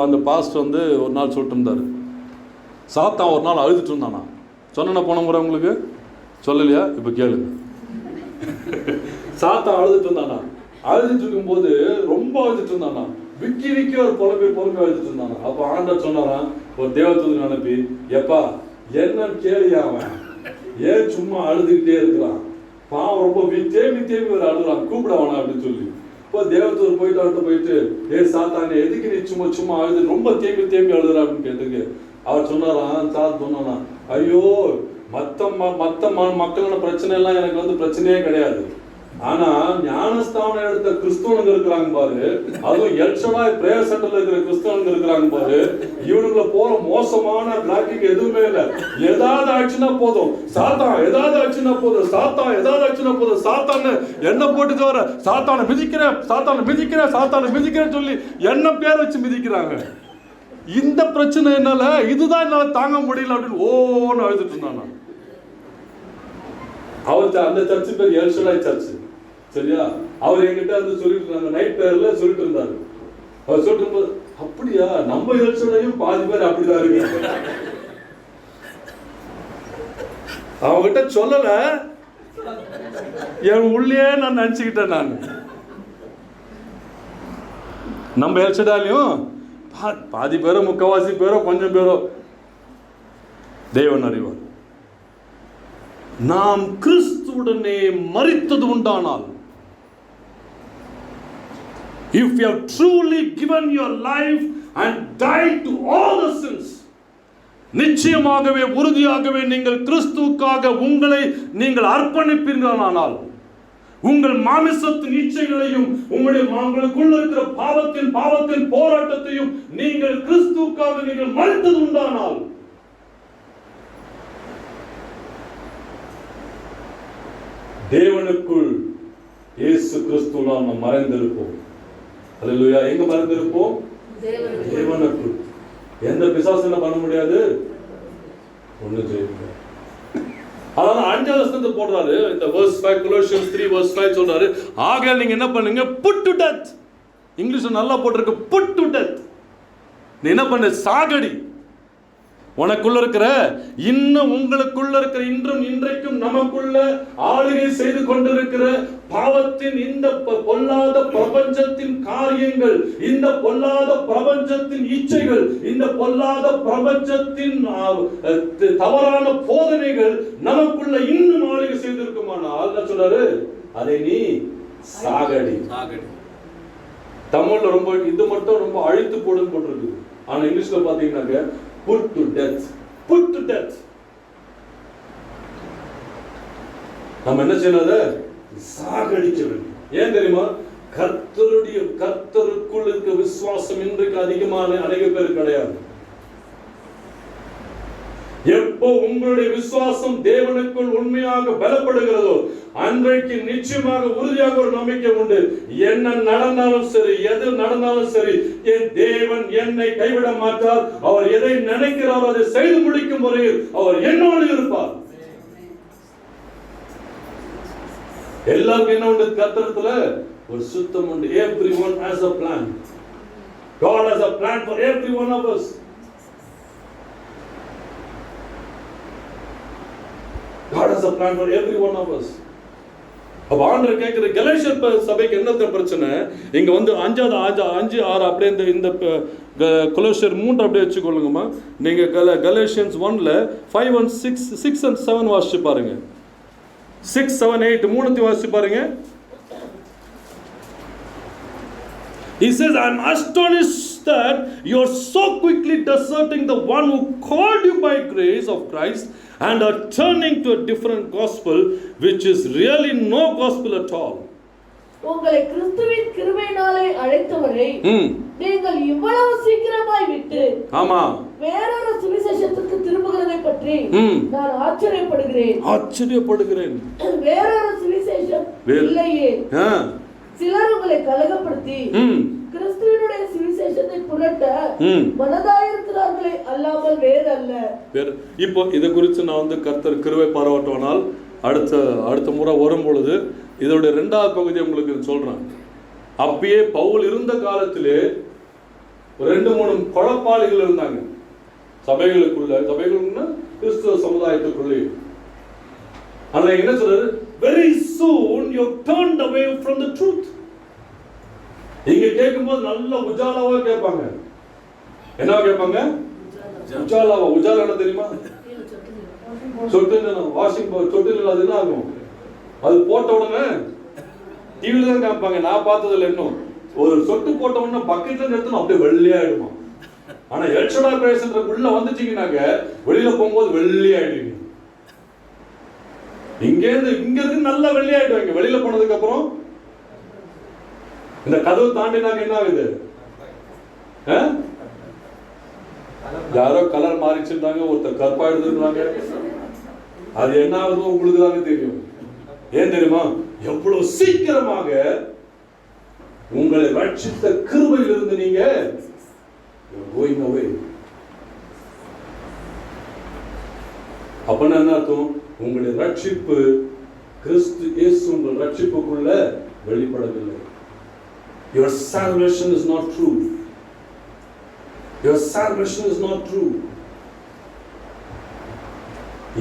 அந்த பாஸ்டர் வந்து ஒரு நாள் சொல்லிட்டு இருந்தார், சாத்தான் ஒரு நாள் அழுதுட்டு இருந்தானா. சொன்னா போன முறை உங்களுக்கு சொல்லலையா? இப்போ கேளுங்க. சாத்தான் அழுதுட்டு இருந்தானா. அழுதுட்டு இருக்கும்போது ரொம்ப அழுதுட்டு இருந்தானா, விக்கி விக்கி ஒரு புலம்பி அழுதுட்டு இருந்தானா. அப்போ ஆண்டவர் சொன்னாராம், ஒரு தேவதூதனை அனுப்பி, எப்பா என்னன்னு கேளியா, அவன் ஏன் சும்மா அழுதுகிட்டே இருக்கிறான், பாவம் ரொம்ப தேம்பி ஒரு அழுகுறான், கூப்பிடவானா அப்படின்னு சொல்லி. இப்போ தேவதூதர் போயிட்டு ஏ சாத்தானே, எதுக்கு நீ சும்மா அழுது ரொம்ப தேம்பி அழுகுறா அப்படின்னு கேட்டுக்கு அவர் சொன்னாராம், சாத் சொன்னானா, ஐயோ மற்ற மக்களோட பிரச்சனை எல்லாம் எனக்கு வந்து பிரச்சனையே கிடையாது. ஆனா ஞானஸ்தானம் எடுத்த கிறிஸ்தவனுங்க இருக்கிறாங்க பாரு, அதுவும் எல்ஷடாய் பிரேயர் சென்டர்ல இருக்கிற கிறிஸ்தவனுங்க இருக்கிறாங்க பாரு, இவனுங்களை போற மோசமான பிளாக்கிங் எதுவுமே இல்லை. ஏதாவது ஆச்சுன்னா போதும் சாத்தான், ஏதாவது ஆச்சுன்னா போதும் சாத்தான், ஏதாவது ஆச்சுன்னா போதும் சாத்தான்னு என்ன போட்டு வர, சாத்தானை மிதிக்கிறேன் சொல்லி என்ன பேர் வச்சு மிதிக்கிறாங்க. இந்த பிரச்சனை என்னால, இதுதான் என்னால தாங்க முடியல அப்படின்னு ஓன்னு அழுதுட்டு இருந்தானா. அவர் அந்த சர்ச்சு பேர் எல்ஷடாய் சர்ச்சு, சரியா? அவர் என்கிட்ட வந்து சொல்லிட்டு இருந்தாங்க, நைட் பிரேயர்ல சொல்லிட்டு இருந்தாரு. அவர் சொல்லிட்டு இருக்கும்போது, அப்படியா நம்ம எல்ஷடாயும் பாதி பேர் அப்படிதான் இருக்கு. அவங்கிட்ட சொல்லல, என் உள்ளே நான் நினைச்சுக்கிட்டேன். நான் நம்ம எல்ஷடாலையும் பாதி பேரோ முக்கவாசி பேரோ கொஞ்சம் பேரோ தேவன் அறிவார். நாம் கிறிஸ்துவுடனே மரித்தது உண்டானால், if you have truly given your life and died to all the sins, நிச்சயமாகவே உறுதியாகவே நீங்கள் கிறிஸ்துவுக்காக உங்களை நீங்கள் அர்ப்பணிப்பீர்களானால், உங்கள் மாமிசத்தின் இச்சைகளையும் உங்களுக்குள்ள இருக்கிற பாவத்தின் போராட்டத்தையும் நீங்கள் கிறிஸ்துவுக்காக நீங்கள் மரித்தது உண்டானால், தேவனுக்குள் இயேசு கிறிஸ்துவால் நாம் மறைந்திருப்போம். அல்லேலூயா. எங்க மறைந்திருப்போம்? தேவனுக்குள். எந்த பிசாசு என்ன பண்ண முடியாது, ஒண்ணு செய்ய முடியாது. அதனால 5வது வசனத்தை போடுறாரு, இந்த verse 5 Colossians 3 verse 5 சொல்றாரு, ஆகையால் நீங்க என்ன பண்ணுங்க, put to death. இங்கிலீஷ்ல நல்லா போட்டிருக்கு, put to death. நீ என்ன பண்ணு, சாகடி. உனக்குள்ள இருக்கிற இன்னும் உங்களுக்குள்ள இருக்கிற இன்றைக்கும் நமக்குள்ள ஆளுகை செய்து கொண்டிருக்கிற பாவத்தின் இந்த பொல்லாத பிரபஞ்சத்தின் காரியங்கள், இந்த பொல்லாத பிரபஞ்சத்தின் இச்சைகள், இந்த பொல்லாத பிரபஞ்சத்தின் தவறான போதனைகள் நமக்குள்ள இன்னும் ஆளுகை செய்திருக்குமானால் சொல்றாரு, அதை நீ சாகடி. தமிழ்ல ரொம்ப இது மட்டும் ரொம்ப அழித்து போடுன்னு போட்டிருக்கு. ஆனா இங்கிலீஷ்ல பாத்தீங்கன்னாக்க put to death, put to death. நம்ம என்ன செய்யணும்? சாகடிக்க வேண்டும். ஏன் தெரியுமா? கர்த்தருக்குள் இருக்க விசுவாசம் இன்றைக்கு அதிகமான அநேக பேர் கிடையாது. எப்போ உங்களுடைய விசுவாசம் தேவனுக்குள் உண்மையாக பலப்படுகிறதோ அன்றைக்கு நிச்சயமாக உறுதியாக ஒரு நம்பிக்கை உண்டு. என்ன நடந்தாலும் சரி, எது நடந்தாலும் சரி, என் தேவன் என்னை கைவிட மாட்டார். அவர் எதை நினைக்கிறாரோ அதை செய்து முடிக்கும் வரையில் அவர் என்னோடு இருப்பார். எல்லாருக்கும் என்ன உண்டு? கர்த்தரத்துல ஒரு சுத்தம் உண்டு. Everyone has a plan. God has a plan for every one of us. God has a plan for every one of us. அப்ப ஆண்டவர் கேட்கிற கலேஷியர் சபைக்கு என்ன பிரச்சனை? இங்க வந்து 5:6 அப்படியே இந்த கொலோசியர் 3 அப்படியே வச்சுக்கொள்ளுங்கம்மா. நீங்க கலேஷியன்ஸ் 1ல 5 and 6 and 7 வாசிச்சு பாருங்க. 6, 7, 8 மூணுத்தையும் வாசிச்சு பாருங்க. He says, I am astonished that you are so quickly deserting the one who called you by grace of Christ and are turning to a different gospel, which is really no gospel at all. உங்களை கிறிஸ்துவின் கிருபையினாலே அழைத்தவரை நீங்கள் இவ்வளவு சீக்கிரமாய் விட்டு வேறொரு சுவிசேஷத்துக்கு திரும்புகிறதை பற்றி நான் ஆச்சரியப்படுகிறேன். வேறொரு சுவிசேஷம் இல்லையே. சிலர் உங்களை கலகப்படுத்தி கிறிஸ்துவினுடைய சுவிசேஷத்தை புரட்ட மனதாயிருக்கிறார்களே அல்லாமல் வேறல்ல. இப்போ இதை குறித்து நான் வந்து கர்த்தர் கிருபை பாராட்டுவானால் அடுத்த முறை வரும் பொழுது இதோட 2வது பகுதி உங்களுக்கு சொல்றேன். அப்பயே பவுல் இருந்த காலத்திலே 2-3 குழப்பாளிகள் இருந்தாங்க சபைகளுக்குள்ள கிறிஸ்துவ சமுதாயத்துக்குள்ளே. ஆனா என்ன சொல்றாரு? Very soon you turned away from the truth. இங்க கேட்கும்போது நல்ல உஜாலாவா கேட்பாங்க. என்ன கேட்பாங்க? உஜாலாவா. உஜாலா என்ன தெரியுமா? சொட்டு வாஷிங் சொட்டு. அது என்ன ஆகும்? அது போட்ட உடனே டிவில தான் காமிப்பாங்க. நான் பார்த்ததுல இன்னும் ஒரு சொட்டு போட்ட உடனே பக்கெட்ல எடுத்து அப்படியே வெள்ளையாயிடுமா. ஆனா எல்ஷடா பேசுறதுக்குள்ள வந்துட்டீங்கன்னாக்க வெளியில போகும்போது வெள்ளையாயிடுவீங்க. இங்க இருக்கு நல்லா வெள்ளையாயிடுவாங்க. வெளியில போனதுக்கு அப்புறம் இந்த கதவு தாண்டினாக்க என்ன ஆகுது? யாரோ கலர் மாறிச்சுட்டாங்க, ஒருத்தர் கருப்பா எடுத்துட்டாங்க. அது என்ன ஆகுதோ உங்களுக்கு தாங்க தெரியும். ஏன் தெரியுமா? எவ்வளவு சீக்கிரமாக உங்களை ரட்சித்த கிருபையிலிருந்து நீங்க going away. அப்பனா என்ன அர்த்தம்? உங்களுடைய ரட்சிப்பு கிறிஸ்து இயேசு உங்கள் ரட்சிப்புக்குள்ள வெளிப்படவில்லை. Your salvation is not true. Your salvation is not true.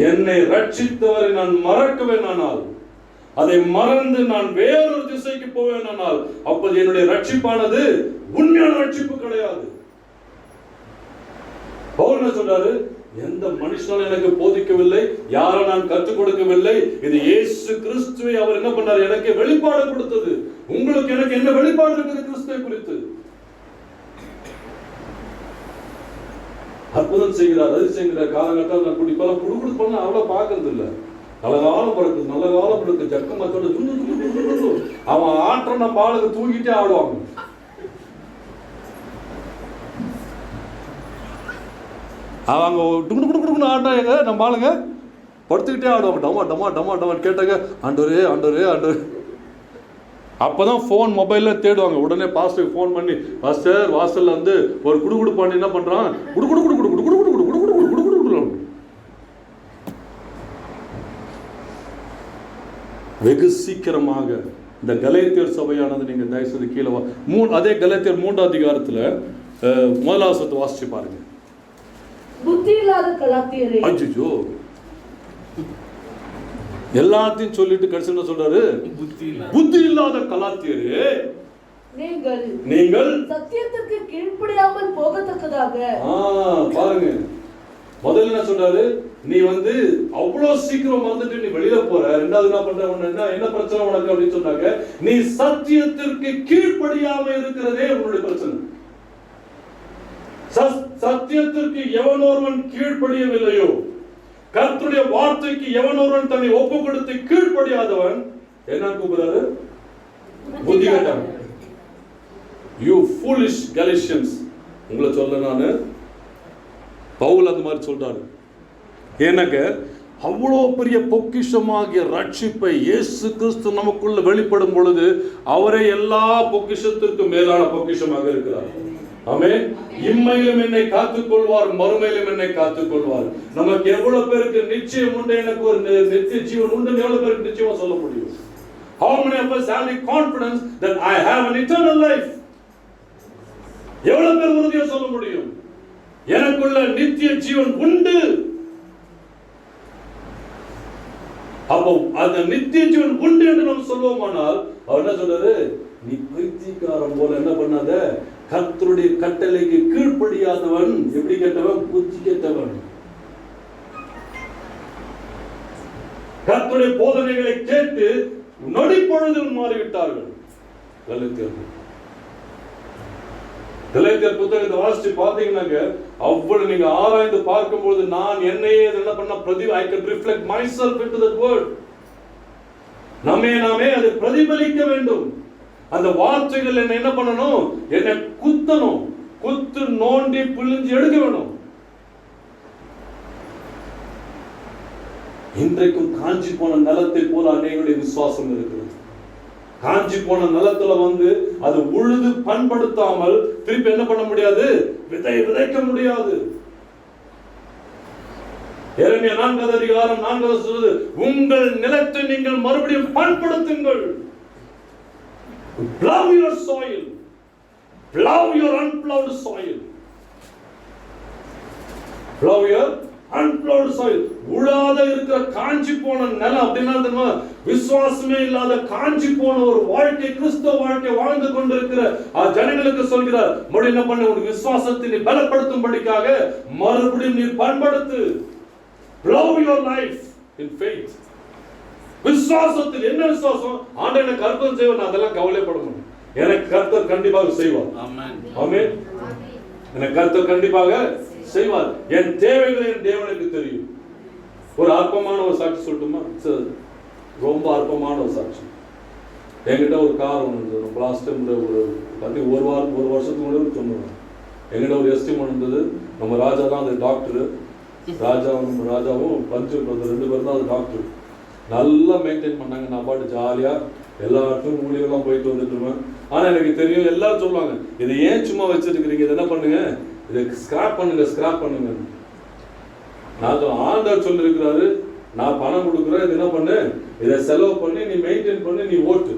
என்னை ரட்சித்தவரை நான் மறக்கவேனானால், அதை மறந்து நான் வேறொரு திசைக்கு போவேனானால், அப்போது என்னுடைய ரட்சிப்பானது உண்மையான ரட்சிப்பு கிடையாது. பவுல் என்ன சொல்றாரு? எந்த மனுஷனாலும் எனக்கு போதிக்கவில்லை, யாரை நான் கற்றுக் கொடுக்கவில்லை. இது இயேசு கிறிஸ்துவை அவர் என்ன பண்ணார்? எனக்கு வெளிப்பாடு கொடுத்தது. உங்களுக்கு எனக்கு என்ன வெளிப்பாடு இருக்குது கிறிஸ்துவை குறித்து? அற்புதம் செய்கிறார், அது செய்கிறார். காலகட்டம் நான் குடிப்பெல்லாம் குடுக்குடு பண்ண அவ்வளவு பாக்குறது இல்ல. நல்லகாலம் பிறகு நல்ல காலம் பிறகு ஜக்கமத்தோட அவன் ஆற்ற பாலுக்கு தூக்கிட்டே ஆடுவாங்க. அவங்க டுக்குன்னு ஆட்டாங்க. நம்ம ஆளுங்க படுத்துக்கிட்டே ஆடுவாங்க. டமா டமா டமா டமான்னு கேட்டாங்க. ஆண்டவரே ஆண்டவரே ஆண்டவரே. அப்போதான் ஃபோன் மொபைலில் தேடுவாங்க. உடனே பாஸ்டருக்கு ஃபோன் பண்ணி, பாஸ்டர் வாசலில் வந்து ஒரு குடுகுடு பண்ணி என்ன பண்ணுறான்? குடுகுடு குடு குடு குடு குடு குடு குடு குடு குடு குடு குடு. வெகு சீக்கிரமாக இந்த கலேத்தியர் சபையானது நீங்கள் தயவுசெய்து கீழே அதே கலேத்தியர் 3வது அதிகாரத்தில் 1வது வசனத்தை வாசிச்சு பாருங்க. புத்தி இல்லாத கலாத்தியரே. அய்யோ, எல்லாத்தையும் சொல்லிட்டு கடைசி என்ன சொல்றாரு? புத்தி இல்லாத கலாத்தியரே, நீங்கள் சத்தியத்திற்கு கீழ்ப்படியாமல் போகத்தக்கதாக. பாருங்க, முதல்ல என்ன சொல்றாரு? நீ வந்து அவ்வளவு சீக்கிரம் வந்துட்டு நீ வெளியில போற, ரெண்டாவது என்ன பண்ற, என்ன பிரச்சனை உனக்கு அப்படின்னு சொன்னாங்க, நீ சத்தியத்திற்கு கீழ்ப்படியாம இருக்கிறதே உன்னுடைய பிரச்சனை. சத்தியத்திற்கு எவனொருவன் கீழ்ப்படியவில்லையோ, கர்த்தருடைய வார்த்தைக்கு எவனொருவன் தன்னை ஒப்பு கொடுத்து கீழ்ப்படியாதவன் என்ன கூப்பிடுறாரு? புத்திகெட்டவன். You foolish Galatians. உங்களை சொல்ல நானு, பவுல் அந்த மாதிரி சொல்றாரு. ஏன்னாக்க அவ்வளோ பெரிய பொக்கிஷமாகிய ரட்சிப்பை இயேசு கிறிஸ்து நமக்குள்ள வெளிப்படும் பொழுது அவரே எல்லா பொக்கிஷத்திற்கும் மேலான பொக்கிஷமாக இருக்கிறார். ஆமென். இம்மையிலும் என்னை காத்துக் கொள்வார், மறுமையிலும் என்னை காத்துக் கொள்வார். நமக்கு எவ்வளவு பேருக்கு நிச்சயம் உண்டு, எனக்கு ஒரு நித்திய ஜீவன் உண்டு, எவ்வளவு பேருக்கு நிச்சயமா சொல்ல முடியும்? How many of us have the confidence that I have an eternal life? எவ்வளவு பேர் உறுதியா சொல்ல முடியும் எனக்குள்ள நித்திய ஜீவன் உண்டு? அப்போ அந்த நித்திய ஜீவன் உண்டு என்று நம்ம சொல்லுவோமானால் அவர் என்ன சொல்றாரு? நீ பைத்தியக்காரன் போல என்ன பண்ணாத, கர்த்தருடைய கட்டளைக்கு கீழ்ப்படியாதவன் எப்படி கேட்டவன்? புத்தி கேட்டவன். கர்த்தருடைய போதனைகளை கேட்டு நொடிப்பொழுதில் மாறிவிட்டார்கள். கலாத்தியர் புத்தகத்தை வாசிச்சு பாத்தீங்கன்னாங்க, அவ்வளவு நீங்க ஆராய்ந்து பார்க்கும்போது நான் என்னையே என்ன பண்ண I can reflect myself into that word. நாமே அதை பிரதிபலிக்க வேண்டும். அந்த வார்த்தைகள் என்ன பண்ணணும்? என்னை குத்தணும், குத்து நோண்டி பிழிஞ்சு எடுக்க வேணும். இன்றைக்கும் காஞ்சி போன நிலத்தை போல அநேகருடைய விசுவாசம் இருக்கிறது. காஞ்சி போன நிலத்துல வந்து அது உழுது பண்படுத்தாமல் திருப்பி என்ன பண்ண முடியாது? விதைக்க முடியாது. எரேமியா 4வது அதிகாரம் 4வது சொல்லுது, உங்கள் நிலத்தை நீங்கள் மறுபடியும் பண்படுத்துங்கள். Plow your soil. Plow your unplowed soil. Plow your unplowed soil. உழாத இருக்கிற காஞ்சி போன நிலம் அப்படின்னா தெரியுமா? விசுவாசமே இல்லாத காஞ்சி போன ஒரு வாழ்க்கை, கிறிஸ்தவ வாழ்க்கை வாழ்ந்து கொண்டிருக்கிற ஜனங்களுக்கு சொல்கிறார், மறுபடியும் என்ன பண்ண? ஒரு விசுவாசத்தை நீ பலப்படுத்தும்படிக்காக மறுபடியும் நீ பண்படுத்து. Plow your life in faith. விசுவாசத்தில் என்ன விசுவாசம்? ஆண்டவர் எனக்கு அற்புதம் செய்வார், நான் அதெல்லாம் கவலைப்பட மாட்டேன். எனக்கு கர்த்தர் கண்டிப்பாக செய்வார். ஆமென். ஆமென். எனக்கு கர்த்தர் கண்டிப்பாக செய்வார். என் தேவைகளை என் தேவனுக்கு தெரியும். ஒரு அற்பமான ஒரு சாட்சி சொல்லட்டுமா? ரொம்ப அற்பமான ஒரு சாட்சி. என்கிட்ட ஒரு கார் ஒன்று லாஸ்ட் டைம் ஒரு வருஷத்துக்கு முன்னாடி சொன்னாங்க. என்கிட்ட ஒரு எஸ்டிமேட் இருந்தது. நம்ம ராஜா தான் அது டாக்டரு. ராஜாவும் பஞ்சு பிரதர் 2 பேரும் தான் அது டாக்டர். நல்லா மெயின்டைன் பண்ணாங்க. நான் பாட்டு ஜாலியா எல்லா இடத்துக்கும் ஊழியெல்லாம் போயிட்டு வந்துட்டு இருப்பேன். ஆனா எனக்கு தெரியும், எல்லாரும் சொல்லுவாங்க, இதை ஏன் சும்மா வச்சிருக்கிறீங்க, இதை என்ன பண்ணுங்க, இதை ஸ்கிராப் பண்ணுங்க. நான் ஆண்டவர் சொல்லிருக்கிறாரு, நான் பணம் கொடுக்குறேன், இது என்ன பண்ணு, இதை செலவு பண்ணி நீ மெயின்டைன் பண்ணி நீ ஓட்டு,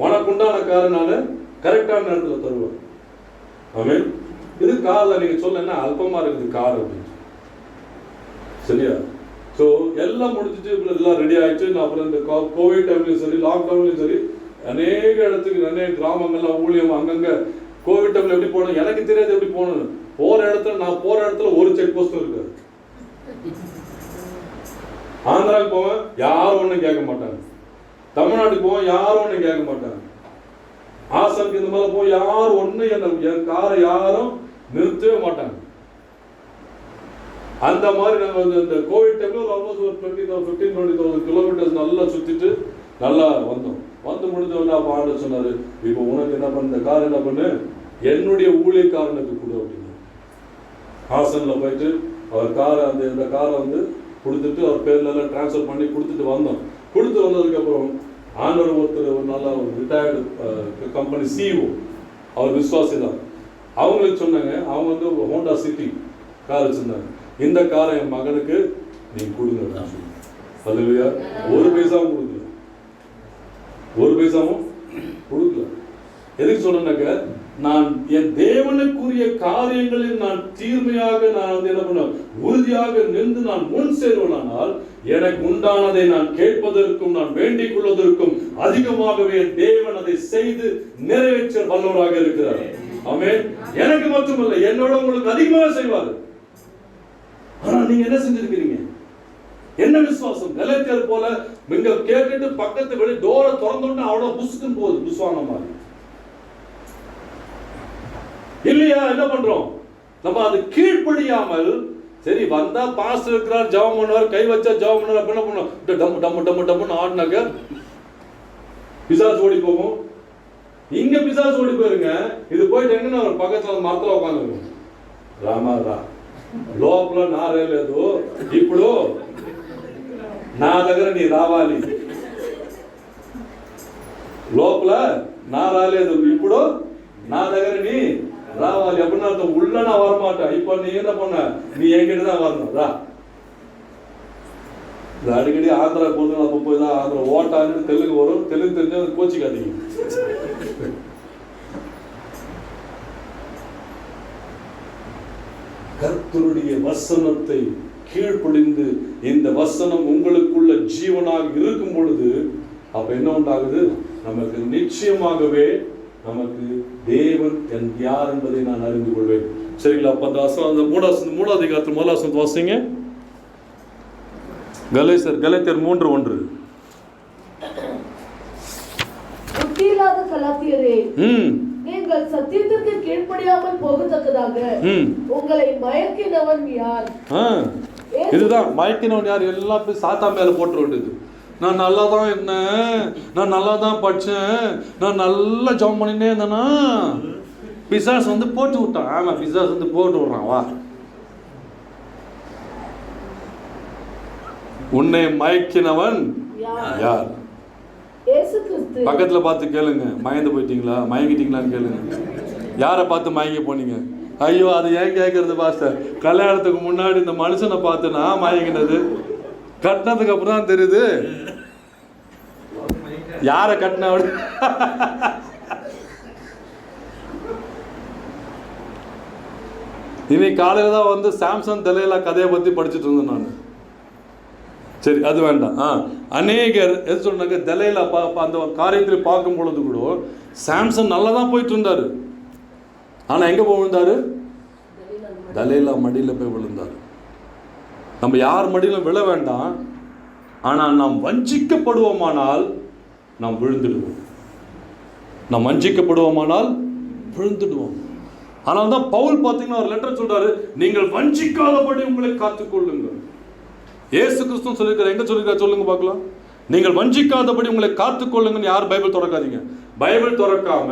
உனக்கு உண்டான காரை நான் கரெக்டான நேரத்தில் தருவேன். ஆமென். இது காரில் நீங்க சொல்ல என்ன அல்பமா இருக்குது கார் அப்படின்னு. சரியா? ஸோ எல்லாம் முடிச்சுட்டு எல்லாம் ரெடி ஆகிடுச்சு. நான் அப்புறம் இந்த கோவிட் டைம்லையும் சரி, லாக்டவுன்லையும் சரி, அநேக இடத்துக்கு அநேக கிராமங்கள்லாம் ஊழியம் அங்கங்கே கோவிட் டைமில் எப்படி போகணும் எனக்கு தெரியாது. எப்படி போகணும்? நான் போகிற இடத்துல ஒரு செக் போஸ்ட்டும் இருக்காது. ஆந்திராவுக்கு போவேன், யாரும் ஒன்றும் கேட்க மாட்டாங்க. தமிழ்நாட்டுக்கு போவேன், யாரும் ஒன்றும் கேட்க மாட்டாங்க. ஆசானுக்கு இந்த மாதிரி போய் யாரும் ஒன்றும் என் காரை யாரும் நிறுத்தவே மாட்டாங்க. அந்த மாதிரி நாங்கள் இந்த கோவிட் டைமில் ஆல்மோஸ்ட் ஒரு 15-20,000 கிலோமீட்டர்ஸ் நல்லா சுற்றிட்டு நல்லா வந்தோம். வந்து முடிஞ்சவொடனே அப்போ ஆண்டவர் சொன்னார், இப்போ உனக்கு என்ன பண்ண, இந்த கார் என்ன பண்ணு, என்னுடைய ஊழியக்காரனுக்கு கொடு அப்படின்னு. ஹாசனில் போயிட்டு அவர் காரை இந்த காரை வந்து கொடுத்துட்டு அவர் பேர்ல எல்லாம் டிரான்ஸ்ஃபர் பண்ணி கொடுத்துட்டு வந்தோம். கொடுத்து வந்ததுக்கப்புறம் ஆண்டவர் ஒருத்தர் ஒரு நல்ல ஒரு ரிட்டையர்டு கம்பெனி சிஇஓ, அவர் விசுவாசி தான். அவங்களுக்கு சொன்னாங்க, அவங்க வந்து ஹோண்டா சிட்டி கார் வச்சுருந்தாங்க. இந்த காரை என் மகனுக்கு நீங்க கொடுங்க. அல்லேலூயா. ஒரு பைசாவும் கொடுக்கல. எதுக்கு சொன்னாக்க, நான் என் தேவனுக்குரிய காரியங்களில் நான் தீர்மையாக நான் வந்து என்ன பண்ண, உறுதியாக நின்று நான் முன் சேருவனால் எனக்கு உண்டானதை நான் கேட்பதற்கும் நான் வேண்டிக் கொள்வதற்கும் அதிகமாகவே தேவன் அதை செய்து நிறைவேற்ற வல்லவராக இருக்கிறார். ஆமென். எனக்கு மட்டுமல்ல, என்னோட உங்களுக்கு அதிகமாக செய்வார். ஆனா நீங்க என்ன செஞ்சிருக்கிறீங்க? என்ன விசுவாசம்? கலாத்தியர் போல நீங்க கேட்டுட்டு பக்கத்து வெளியே டோரை திறந்தோன்னு அவ்வளவு புசுக்குன்னு போகுது, புசுவான மாதிரி இல்லையா? என்ன பண்றோம் நம்ம? அது கீழ்ப்படியாமல், சரி வந்தா பாஸ்டர் இருக்கிறார், ஜெபம் பண்ணுவார், கை வச்சா ஜெபம் பண்ணுவார், அப்ப என்ன பண்ணுவோம்? டம்மு டம்மு டம்மு டம்முன்னு ஆடினாக்க பிசாசு ஓடி போகும். இங்க பிசாசு ஓடி போயிருங்க. இது போயிட்டு எங்கன்னா ஒரு பக்கத்துல மரத்துல உட்காந்துருக்கும். రామారా లోపల నారేలేదు, ఇప్పుడు నా దగ్గర నీ రావాలి. లోపల నా రాలేదు, ఇప్పుడు నా దగ్గర నీ రావాలి அப்படின்னா அர்த்தம் உள்ள நான் வரமாட்டேன். இப்ப நீ என்ன பண்ண? நீ என்கிட்ட தான் வரணும். ரா அடிக்கடி ஆந்திரா போது அப்ப போய் தான் ஆந்திரா ஓட்டான்னு தெலுங்கு வரும். தெலுங்கு தெரிஞ்சா கோச்சிக்காதீங்க. கர்த்தருடைய வசனத்தை கீழ்ப்படிந்து இந்த வசனம் உங்களுக்குள்ள ஜீவனாக இருக்கும் பொழுது அப்ப என்ன உண்டாகுது? நமக்கு நிச்சயமாகவே நமக்கு தேவன் யார் என்பதை நான் அறிந்து கொள்வேன். சரிங்களா? அப்ப அந்த வசனம், அந்த மூணாவது அதிகாரத்தில் முதல் வசனத்தை வாசிங்க. கலாத்தியர் 3:1. புத்தியில்லாத கலாத்தியரே, நீங்கள் சத்தியத்திற்கு கீழ்ப்படியாமல் போகத்தக்கதாக உங்களை மயக்கினவன் யார்? இதுதான் மயக்கினவன் யார்? எல்லாம் போய் சாத்தா மேல போட்டு விட்டது. நான் நல்லா தான் இருந்தேன், நான் நல்லா தான் படிச்சேன், நான் நல்லா ஜெபம் பண்ணினே இருந்தேனா, பிசாசு வந்து போட்டு விட்டான். ஆமா, பிசாசு வந்து போட்டு விடுறான். வா, உன்னை மயக்கினவன் யார்? பக்கத்துல பார்த்து கேளுங்க. மயந்து போயிட்டீங்களா, மயங்கிட்டீங்களான்னு கேளுங்க. யாரை பார்த்து மயங்கி போனீங்க? ஐயோ, அது ஏன் கேட்கறது பாஸ்டர்? கல்யாணத்துக்கு முன்னாடி இந்த மனுஷனை பார்த்து நான் மயங்கினது, கட்டினதுக்கு அப்புறம் தான் தெரியுது யாரை கட்டின. இன்னைக்கு காலையில தான் வந்து சாம்சன் தலையில கதையை பத்தி படிச்சுட்டு இருந்தேன் நான். சரி, அது வேண்டாம். அநேகர் எது சொன்னாங்க? தெலையில அந்த காரியத்தில் பார்க்கும் பொழுது கூட சாம்சன் நல்லா தான் போயிட்டு இருந்தாரு. ஆனா எங்க போய் விழுந்தாரு? தெலையில மடியில போய் விழுந்தாரு. நம்ம யார் மடியிலும் விழ வேண்டாம். ஆனால் நாம் வஞ்சிக்கப்படுவோமானால் நாம் விழுந்துடுவோம். நாம் வஞ்சிக்கப்படுவோமானால் விழுந்துடுவோம். ஆனால் தான் பவுல் பார்த்தீங்கன்னா ஒரு லெட்டர் சொல்றாரு, நீங்கள் வஞ்சிக்காதபடி உங்களை காத்துக்கொள்ளுங்கள். ஏசு கிறிஸ்து சொல்லியிருக்காரு. எங்க சொல்லியிருக்காரு சொல்லுங்க பார்க்கலாம். நீங்கள் வஞ்சிக்காதபடி உங்களை காத்துக்கொள்ளுங்கன்னு. யார் பைபிள் திறக்காதீங்க. பைபிள் திறக்காம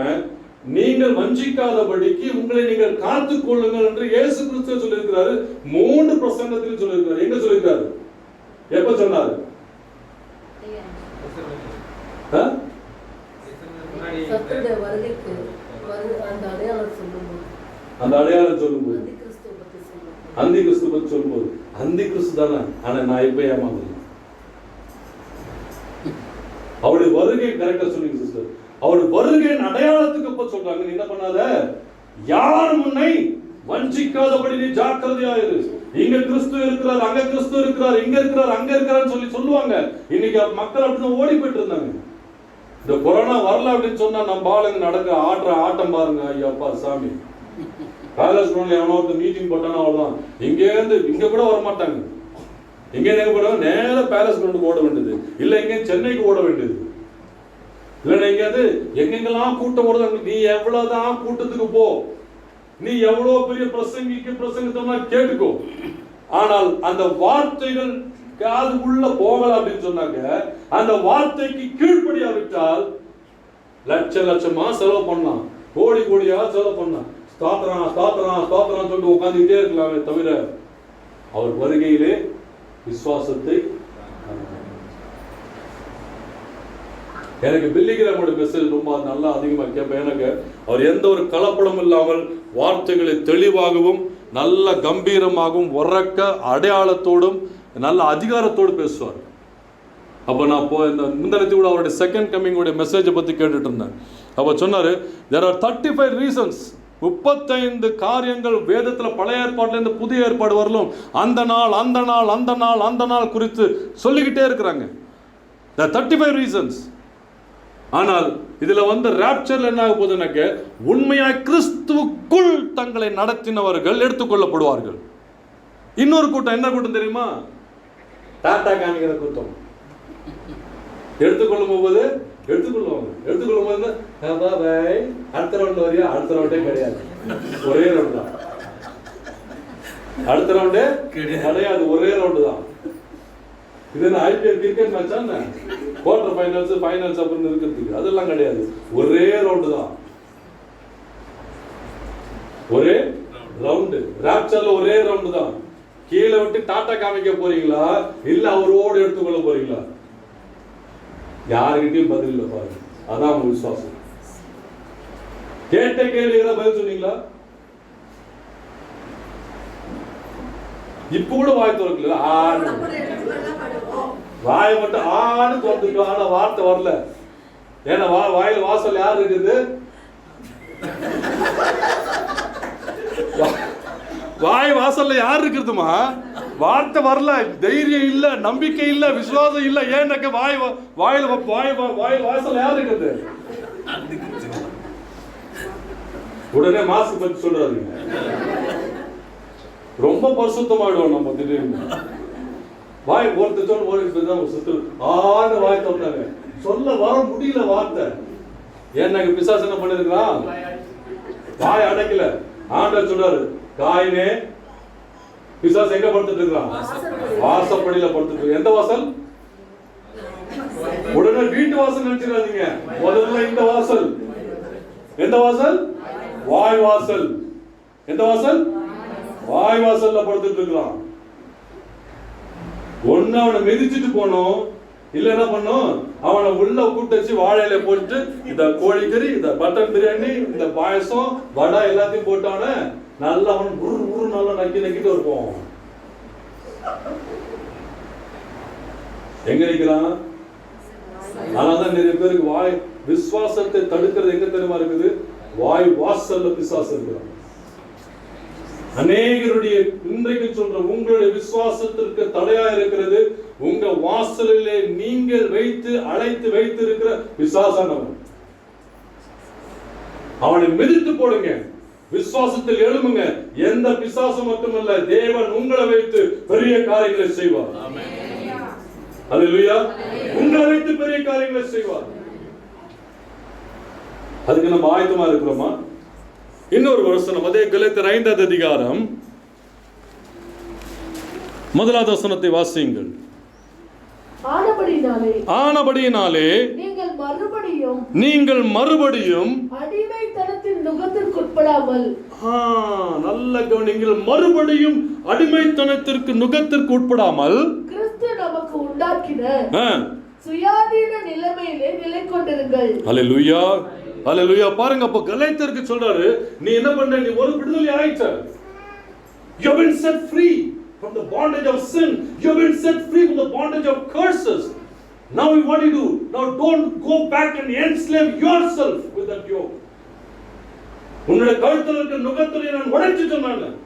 நீங்கள் வஞ்சிக்காதபடிக்கு உங்களை நீங்கள் காத்துக்கொள்ளுங்கள் என்று இயேசு கிறிஸ்து சொல்லியிருக்கிறாரு. 3 பிரசங்கத்திலும் சொல்லியிருக்கிறாரு. எங்க சொல்லியிருக்காரு? எப்ப சொன்னாரு? அந்த அடையாளம் சொல்லும்போது, அந்தி கிறிஸ்து பத்தி சொல்லும்போது, அந்தி கிறிஸ்து தானே. ஆனா நான் இப்ப ஏமாந்தேன். அவருடைய வருகை கரெக்டா சொன்னீங்க சிஸ்டர். அவருடைய வருகையின் அடையாளத்துக்கு அப்ப சொல்றாங்க, நீ என்ன பண்ணாத, யார் முன்னை வஞ்சிக்காதபடி நீ ஜாக்கிரதையாயிரு. இங்க கிறிஸ்து இருக்கிறார், அங்க கிறிஸ்து இருக்கிறார், இங்க இருக்கிறார், அங்க இருக்கிறார் சொல்லுவாங்க. இன்னைக்கு மக்கள் அப்படிதான் ஓடி போயிட்டு இருந்தாங்க. இந்த கொரோனா வரல அப்படின்னு சொன்னா நம்ம ஆளுங்க நடக்க ஆடுற ஆட்டம் பாருங்க. ஐயாப்பா சாமி, பேலஸ் கிரவுண்ட்ல எவனோ ஒருத்தர் மீட்டிங் போட்டானா அவ்வளவுதான். இங்கேருந்து இங்க கூட வரமாட்டாங்க. எங்க கூட நேர பேலஸ் கிரவுண்டுக்கு ஓட வேண்டியது, இல்ல எங்க சென்னைக்கு ஓட வேண்டியது, இல்லைன்னா எங்கேயாவது எங்கெங்கெல்லாம் கூட்டம் ஓடுது. நீ எவ்வளவுதான் கூட்டத்துக்கு போ, நீ எவ்வளவு பெரிய பிரசங்கத்தோம்னா கேட்டுக்கோ. ஆனால் அந்த வார்த்தைகள் காது உள்ள போகல அப்படின்னு சொன்னாங்க. அந்த வார்த்தைக்கு கீழ்ப்படியாவிட்டால் லட்சமா செலவு பண்ணலாம், கோடி கோடியா செலவு பண்ணலாம், ஸ்தோத்திரம் ஸ்தோத்திரம் ஸ்தோத்திரம் சொல்லிட்டு உட்காந்துக்கிட்டே இருக்கலாமே தவிர அவர் வருகையிலே விசுவாசத்தை. எனக்கு பில்லிகிராமோட மெசேஜ் ரொம்ப நல்லா அதிகமாக கேட்பேன். எனக்கு அவர் எந்த ஒரு கலப்படம் இல்லாமல் வார்த்தைகளை தெளிவாகவும் நல்ல கம்பீரமாகவும் உறக்க அடையாளத்தோடும் நல்ல அதிகாரத்தோடு பேசுவார். அப்போ நான் இந்த முந்தினத்தை கூட அவருடைய செகண்ட் கம்மிங்கோடைய மெசேஜை பற்றி கேட்டுட்டு இருந்தேன். அப்போ சொன்னார், there are 35 reasons, 35 காரியங்கள் வேதத்தில் பழைய ஏற்பாட்டிலேருந்து புதிய ஏற்பாடு வரலும் அந்த நாள் அந்த நாள் அந்த நாள் அந்த நாள் குறித்து சொல்லிக்கிட்டே இருக்கிறாங்க. the 35 reasons. ஆனால் இதுல வந்து ராப்சர்ல என்ன ஆக போகுதுன்னாக்க, உண்மையாய் கிறிஸ்துவுக்குள் தங்களை நடத்தினவர்கள் எடுத்துக்கொள்ளப்படுவார்கள். இன்னொரு கூட்டம், என்ன கூட்டம் தெரியுமா? டாட்டா காமிக்கிற கூட்டம். எடுத்துக்கொள்ளும் போது எடுத்துக்கொள்ளுவாங்க. எடுத்துக்கொள்ளும் போது அடுத்த ரவுண்ட் வரையா, அடுத்த ரவுண்டே கிடையாது, ஒரே ரவுண்ட் தான். அடுத்த ரவுண்டே கிடையாது, ஒரே ரவுண்டு தான். இது என்ன ஐபிஎல் கிரிக்கெட் மேட்சா என்ன? குவார்டர் ஃபைனல்ஸ் ஃபைனல்ஸ் அப்படின்னு இருக்கிறதுக்கு அதெல்லாம் கிடையாது, ஒரே ரவுண்டு தான், ஒரே ரவுண்டு. ராப்சர்ல ஒரே ரவுண்டு தான். கீழே விட்டு டாட்டா காமிக்க போறீங்களா இல்ல அவரோடு எடுத்துக்கொள்ள போறீங்களா? யாருக்கிட்டையும் பதில் இல்லை பாருங்க. அதான் உங்க விசுவாசம். கேட்ட கேள்விகளை பதில் சொன்னீங்களா? இப்ப கூட வாய் திறக்கல, வாயை மட்டும் ஆன்னு திறந்துட்டோம், ஆனா வார்த்தை வரல. ஏன்னா வாயில் வாசல் யார் இருக்குது? வாய் வாசல்ல யார் இருக்குதுமா? வார்த்தை வரல, தைரியம் இல்ல, நம்பிக்கை இல்ல, விசுவாசம் இல்ல. ஏன்னாக்க வாயில் வாசல்ல யார் இருக்குது? உடனே மாஸ்க் பத்தி சொல்றாருங்க. ரொம்ப பரிசுத்தமாயிடுவோம் நம்ம திடீர்னு. வாய் ஒருத்தர் சொல்ல ஒரு ஆன வாய் தோட்டாங்க, சொல்ல வர முடியல வார்த்தை. ஏன்னாக்க பிசாசு என்ன பண்ணிருக்கான்? வாய் அடைக்கல. ஆண்டவர் சொல்றாரு, காயினே, பிசாசு எங்க படுத்துட்டு இருக்கான்? வாசப்படியில படுத்துட்டு இருக்கு. எந்த வாசல்? உடனே வீட்டு வாசல் நினைச்சிடாதீங்க, முதல்ல இந்த வாசல். எந்த வாசல்? வாய் வாசல். எந்த வாசல்? வாய் வாசல்ல படுத்துட்டு இருக்கான். ஒண்ணு அவனை மிதிச்சுட்டு போனோம், இல்ல என்ன பண்ணும், அவனை உள்ள கூட்டு வச்சு வாழையில போட்டு இந்த கோழிக்கறி, இந்த பட்டன் பிரியாணி, இந்த பாயசம், வடை எல்லாத்தையும் போட்டான நல்லா அவன் குரு நல்லா நக்கிட்டு இருப்போம். எங்க நிக்கிறான்? அதனாலதான் நிறைய பேருக்கு வாய் விசுவாசத்தை தடுக்கிறது எங்க தெரியுமா இருக்குது? வாய் வாசல்ல பிசாசு இருக்கிறான். அநேகருடைய இன்றைக்கு சொல்ற உங்களுடைய விசுவாசத்திற்கு தடையா இருக்கிறது உங்க வாசலிலே நீங்கள் அழைத்து வைத்து இருக்கிற பிசாசானவன். அவனை மிதித்து போடுங்க, விசுவாசத்தில் எழுமுங்க. எந்த பிசாசம் மட்டுமல்ல, தேவன் உங்களை வைத்து பெரிய காரியங்களை செய்வார். அல்லேலூயா. உங்களை வைத்து பெரிய காரியங்களை செய்வார். அதுக்கு நம்ம ஆயத்தமா இருக்கிறோமா? இன்னொரு வசனம், அதே கலாத்தியர் 5வது அதிகாரம் 1வது வசனத்தை வாசியுங்கள். ஆனபடியினாலே நீங்கள் மறுபடியும் அடிமைத்தனத்தின் நுகத்திற்கு உட்படாமல், நல்ல கவனிங்கள், மறுபடியும் அடிமைத்தனத்திற்கு நுகத்திற்கு உட்படாமல் கிறிஸ்து நமக்கு உண்டாக்கின சுயாதீன நிலைமையிலே நிலை கொண்டிருங்கள். அல்லேலூயா, அல்லேலூயா. பாருங்க, அப்ப கலாத்தியருக்கு சொல்றாரு, நீ என்ன பண்ண? நீ ஒரு விடுதலை ஆயிட்ட. You have been set free from the bondage of sin. You have been set free from the bondage of curses. Now what do you do? Now don't go back and enslave yourself with that yoke. உன்னுடைய கழுத்தில் இருக்கிற நுகத்துறை நான் உடைச்சிட்டேன். நான்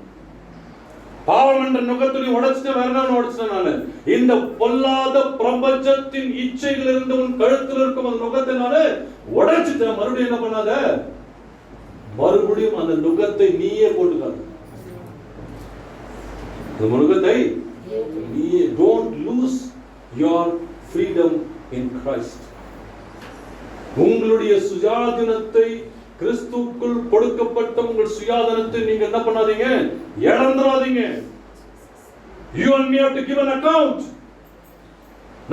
பாவம் என்ற நுகத்துறை உடைச்சிட்டேன். வேற என்ன உடைச்சிட்டேன்? நான் இந்த பொல்லாத பிரபஞ்சத்தின் இச்சைகள் இருந்து உன் கழுத்தில் இருக்கும் அந்த நுகத்தை நான் உடைச்சிட்டேன். மறுபடியும் என்ன பண்ணாத? மறுபடியும் அந்த நுகத்தை நீயே போட்டுக்காத. அந்த நுகத்தை நீயே. Don't lose your freedom in Christ. உங்களுடைய சுயாதீனத்தை, கிறிஸ்துவுக்குள் கொடுக்கப்பட்ட உங்கள் சுயாதீனத்தை நீங்க என்ன பண்ணாதீங்க? இழந்துராதீங்க. You and me have to give an account.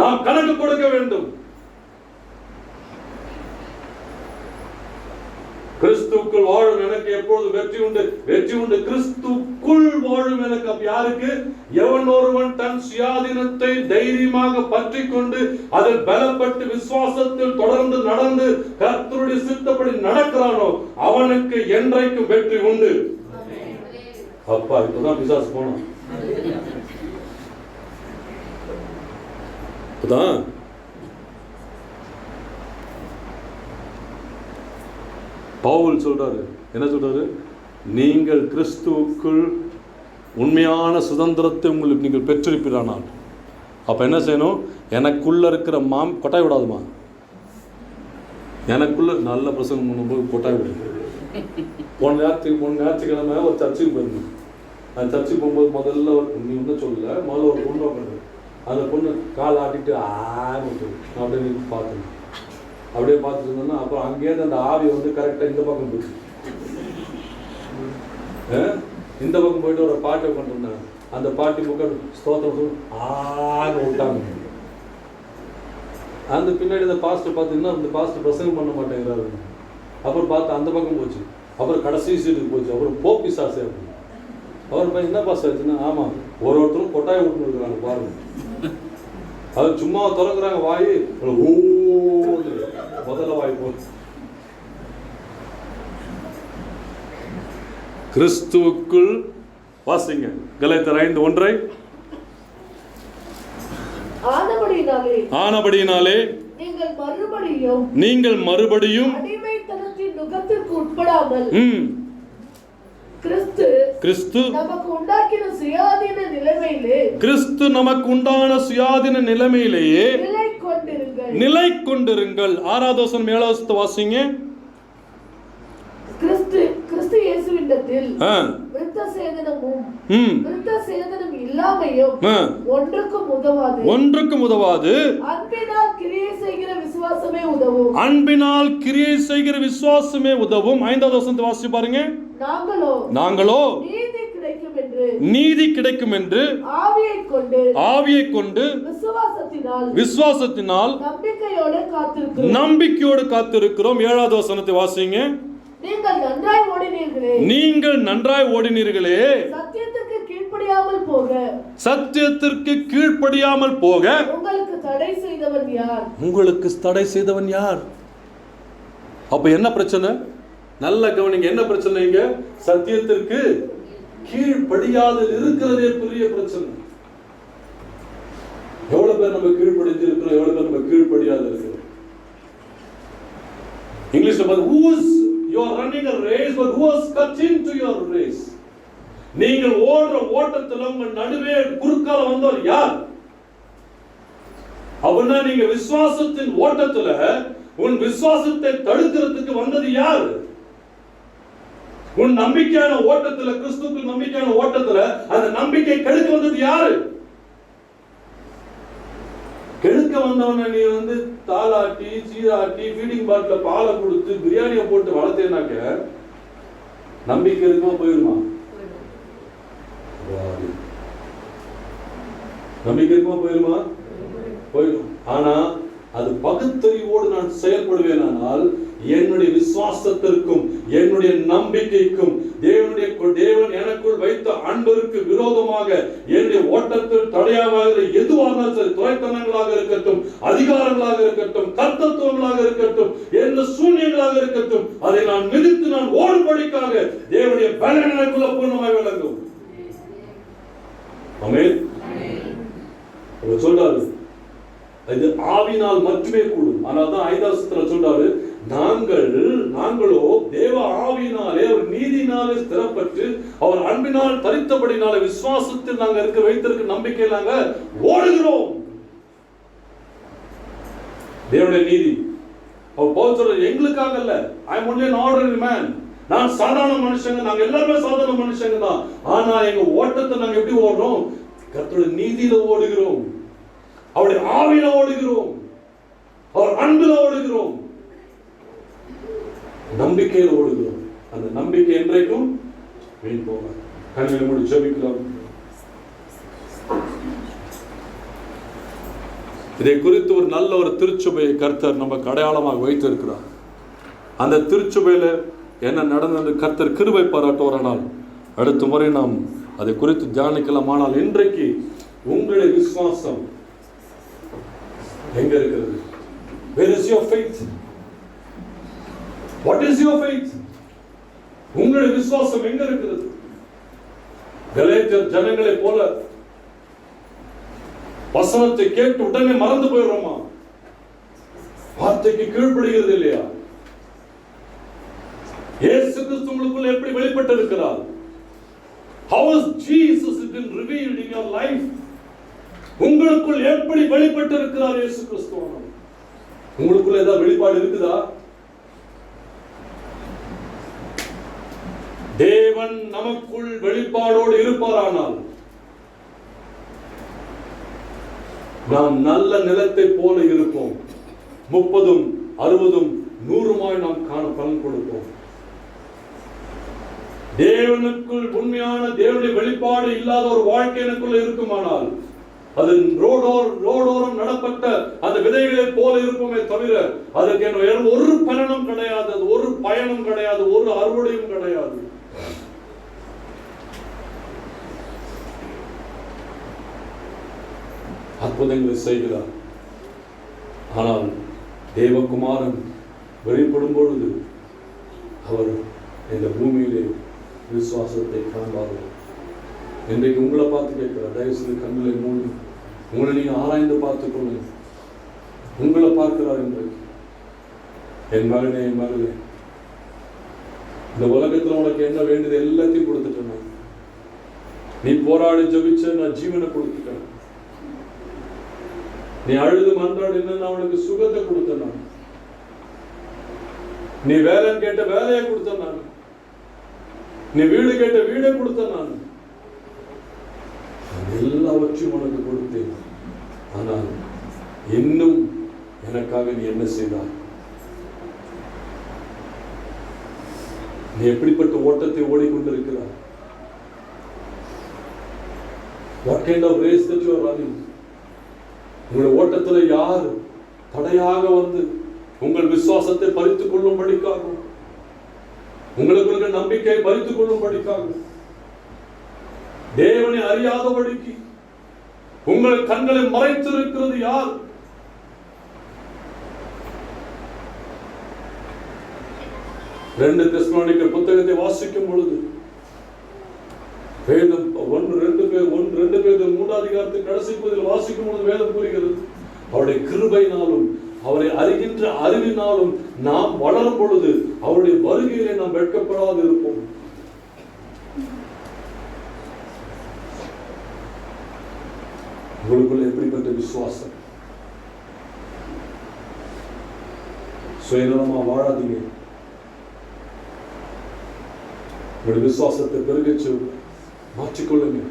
நாம் கணக்கு கொடுக்க வேண்டும். கிறிஸ்துவுக்குள் வாழும் எனக்கு எப்பொழுது வெற்றி உண்டு, வெற்றி உண்டு. கிறிஸ்துவுக்குள் வாழும் எனக்கு. அப்ப யாருக்கு? எவன் ஒருவன் தன் சுயாதீனத்தை தைரியமாக பற்றி கொண்டு அதில் பலப்பட்டு விசுவாசத்தில் தொடர்ந்து நடந்து கர்த்தருடைய சித்தப்படி நடக்கிறானோ அவனுக்கு என்றைக்கும் வெற்றி உண்டு. அப்பா, இப்பதான் பிசாசு போனோம். இப்பதான் பவுல் சொல்றாரு, என்ன சொல்றாரு? நீங்கள் கிறிஸ்துவுக்குள் உண்மையான சுதந்திரத்தை உங்களுக்கு நீங்கள் பெற்றிருப்பீரானால், அப்ப என்ன செய்யணும்? எனக்குள்ள இருக்கிற கொட்டாய் விடாதுமா. எனக்குள்ள நல்ல பிரசங்கம் பண்ணும்போது கொட்டாய் விடும். போன ஞாயிற்றுக்கிழமை ஒரு சர்ச்சுக்கு போயிருந்தேன். அந்த சர்ச்சுக்கு போகும்போது முதல்ல நீ ஒன்றும் சொல்லல, முதல்ல ஒரு பொண்ணு உட்காந்து அந்த பொண்ணு கால் ஆட்டிட்டு ஆட்டு அப்படின்னு பார்த்தேன். அப்படியே பார்த்துட்டு இருந்தோன்னா அப்புறம் அங்கேயிருந்து அந்த ஆவி வந்து கரெக்டாக இந்த பக்கம் போயிடுச்சு. இந்த பக்கம் போயிட்டு ஒரு பாட்டை பண்ணிருந்தாங்க. அந்த பாட்டி பக்கம் ஸ்தோத்திரம் ஆக விட்டாங்க. அந்த பின்னாடி இந்த பாஸ்டர் பார்த்தீங்கன்னா இந்த பாஸ்டர் பிரசங்கம் பண்ண மாட்டேங்கிறாரு. அப்புறம் பார்த்து அந்த பக்கம் போச்சு. அப்புறம் கடைசி சீட்டுக்கு போச்சு. அப்புறம் போப்பி சாசை அப்படின்னு அவர் பையன் என்ன பாஸ் ஆச்சுன்னா, ஆமாம் ஒருத்தரும் கொட்டாய் விட்டுன்னு இருக்கிறாங்க பாருங்க. அது சும்மா திறக்கிறாங்க வாய், ஓ முதல்ல வாய் போச்சு. கிறிஸ்துவுக்குள் வாசிங்க கலாத்தியர் 5:1. ஆனபடியினாலே நீங்கள் மறுபடியும் அடிமைத்தனத்தின் நுகத்திற்கு உட்படாமல் கிறிஸ்து நமக்கு உண்டான சுயாதீன நிலைமையிலேயே நிலை கொண்டிருங்கள். 6வது வசனம் 7வது வசனத்தை வாசிங்க. கிறிஸ்து இயேசுவினிடத்தில் விருத்த சேதனம் இல்லாமையும் ஒன்றுக்கும் உதவாது. அன்பினால் கிரியை செய்கிற விசுவாசமே உதவும். 5வது வசனத்தை வாசி பாருங்க. நாங்களோ நீதி கிடைக்கும் என்று ஆவியை கொண்டு விசுவாசத்தினால் நம்பிக்கையோடு காத்திருக்கிறோம். 7வது வசனத்தை வாசிங்க. நீங்கள் நன்றாய் ஓடினீர்களே, சத்தியத்திற்கு கீழ்ப்படியாமல் போக உங்களுக்கு தடை செய்தவன் யார்? அப்ப என்ன பிரச்சனை? நல்ல கவனிங்க. என்ன பிரச்சனை? இங்க சத்தியத்திற்கு கீழ்ப்படியாது இருக்கிறதே பெரிய பிரச்சனை. எவ்வளவு பேர் நம்ம கீழ்ப்படிஞ்சு இருக்கிறோம், எவ்வளவு பேர் நம்ம கீழ்ப்படியாது இருக்கிறோம். இங்கிலீஷ்ல பாருங்க, you are running a race, but who has cut into your race? நீங்கள் ஓடுற ஓட்டத்துல உங்க நடுவே குறுக்கால வந்தவர் யார்? அப்படின்னா நீங்க விசுவாசத்தின் ஓட்டத்துல உன் விசுவாசத்தை தடுக்கிறதுக்கு வந்தது யார்? உன் நம்பிக்கையான ஓட்டத்துல, கிறிஸ்துவுக்கு நம்பிக்கையான ஓட்டத்துல அந்த நம்பிக்கை கெடுக்க வந்தது யாரு? கெடுக்க வந்தவன நீ வந்து தாளாட்டி சீராட்டி ஃபீடிங் பாட்டில பாலை கொடுத்து பிரியாணியை போட்டு வளர்த்தேனாக்க நம்பிக்கை இருக்குமா போயிருமா? நம்பிக்கை இருக்குமா போயிருமா? போயிடும். ஆனா அது பகுத்தறிவோடு நான் செயல்படுவேனால் என்னுடைய விசுவாசத்திற்கும் என்னுடைய நம்பிக்கைக்கும் தேவன் எனக்குள் வைத்த அன்பிற்கு விரோதமாக என்னுடைய ஓட்டத்தில் தடையாக எதுவாக சரி, துறைத்தனங்களாக இருக்கட்டும், அதிகாரங்களாக இருக்கட்டும், கர்த்தத்துவங்களாக இருக்கட்டும், எந்த சூழ்நிலைகளாக இருக்கட்டும், அதை நான் மிதித்து நான் ஓடும்படிக்காக தேவனுடைய பலன் எனக்குள்ள பூர்ணமாய் விளங்கும். ஆமென். அவர் சொல்றாரு இது ஆவினால் மட்டுமே கூடும். ஆனால் தான் 5வது வசனத்துல சொல்றாரு, நாங்களோ தேவ ஆவியினாலே அவர் நீதியினாலே ஸ்திரப்பட்டு அவர் அன்பினால் தரித்தபடினால விசுவாசத்தில் நாங்க வைத்திருக்க நம்பிக்கையில் நாங்க ஓடுகிறோம். தேவனுடைய நீதி. அவர் பவுல் சொல்றாரு, எங்களுக்காக அல்ல, I am only an ordinary man. நான் சாதாரண மனுஷங்க, நாங்க எல்லாருமே சாதாரண மனுஷங்க தான். ஆனா எங்க ஓட்டத்தை நாங்க எப்படி ஓடுறோம்? கர்த்தருடைய நீதியில ஓடுகிறோம், அவருடைய ஆவியில ஓடுகிறோம், அவர் அன்பில ஓடுகிறோம், நம்பிக்கையில் ஓடுகிறோம். அந்த நம்பிக்கை என்றைக்கும் வீண் போகாது. கண்களை மூடி ஜெபிக்கலாம். இதை குறித்து ஒரு நல்ல ஒரு திருச்சபையை கர்த்தர் நமக்கு அடையாளமாக வைத்திருக்கிறார். அந்த திருச்சபையில என்ன நடந்தது கர்த்தர் கிருபை பாராட்டுவாரானால் அடுத்த முறை நாம் அதை குறித்து தியானிக்கலாம். ஆனால் இன்றைக்கு உங்களுடைய விசுவாசம் எங்க இருக்கிறது? Where is your faith? What is your faith? உங்களுடைய விசுவாசம் எங்க இருக்கிறது? கலாத்தியர் ஜனங்களை போல வசனத்தை கேட்டு உடனே மறந்து போயிடுறோமா? வார்த்தைக்கு கீழ்ப்படுகிறது இல்லையா? இயேசு கிறிஸ்து உங்களுக்குள்ள எப்படி வெளிப்பட்டு இருக்கிறார்? How has Jesus been revealed in your life? உங்களுக்குள் எப்படி வெளிப்பட்டு இருக்கிறார் இயேசு கிறிஸ்து? உங்களுக்குள்ள ஏதாவது வெளிப்பாடு இருக்குதா? தேவன் நமக்குள் வெளிப்பாடோடு இருப்பாரானால் நாம் நல்ல நிலத்தை போல இருப்போம். 30, 60, 100 நாம் காண பலன் கொடுப்போம். தேவனுக்குள் உண்மையான தேவனுடைய வெளிப்பாடு இல்லாத ஒரு வாழ்க்கை எனக்குள்ள இருக்குமானால் அது ரோடோரம் நடப்பட்ட அந்த விதைகளை போல இருப்போமே தவிர அதற்கு ஒரு பலனும் கிடையாது, அது ஒரு பயனும் கிடையாது, ஒரு அறுவடையும் கிடையாது. அற்புதங்களை செய்கிறார். ஆனால் தேவகுமாரன் வெளிப்படும் பொழுது அவர் இந்த பூமியிலே விசுவாசத்தை காண்பார்கள். இன்றைக்கு உங்களை பார்த்து கேட்கிறார், தயவு செய்து கண்களை மூடி உங்களை நீங்க ஆராய்ந்து பார்த்துக் கொள்ளுங்க. உங்களை பார்க்கிறார் இன்றைக்கு. என் மகனே, என் மகளே, இந்த உலகத்துல உனக்கு என்ன வேண்டியது எல்லாத்தையும் கொடுத்துட்டேன். நீ போராடி ஜெபிச்ச, நான் ஜீவனை கொடுத்துட்டேன். நீ அழுது மன்றாடு, நான் அவனுக்கு சுகத்தை கொடுத்தேன். நான் நீ வேலை கேட்ட வேலையை கொடுத்தேன். நான் நீ வீடு கேட்ட வீடை கொடுத்தேன். நான் எல்லாவற்றையும் உனக்கு கொடுத்தேன். ஆனால் இன்னும் எனக்காக நீ என்ன செய்தாய்? நீ எப்படிப்பட்ட ஓட்டத்தை ஓடிக்கொண்டிருக்கிறாய்? What kind of race that you are running? உங்களுடைய ஓட்டத்தில் யார் தடையாக வந்து உங்கள் விசுவாசத்தை பறித்துக் கொள்ளும்படிக்காக, உங்களுக்கு நம்பிக்கையை பறித்துக் கொள்ளும்படிக்காக, தேவனை அறியாதபடிக்கு உங்கள் கண்களை மறைத்திருக்கிறது யார்? ரெண்டு தெசலோனிக்கர் புத்தகத்தை வாசிக்கும் பொழுது வேதம் 1-2 3 அதிகாரத்தின் கடைசி பகுதியில் வாசிக்கும் பொழுது வேதம் கூறுகிறது, அவருடைய கிருபையினாலும் அவரை அறிகின்ற அறிவினாலும் நாம் வளரும் பொழுது அவருடைய வருகையிலே நாம் வெட்கப்படாது இருப்போம். உங்களுக்குள்ள எப்படிப்பட்ட விசுவாசம்? சுயநலமா வாழாதீங்க. உங்களுடைய விசுவாசத்தை பெருகச்சு மாற்றிக்கொள்ளுங்க.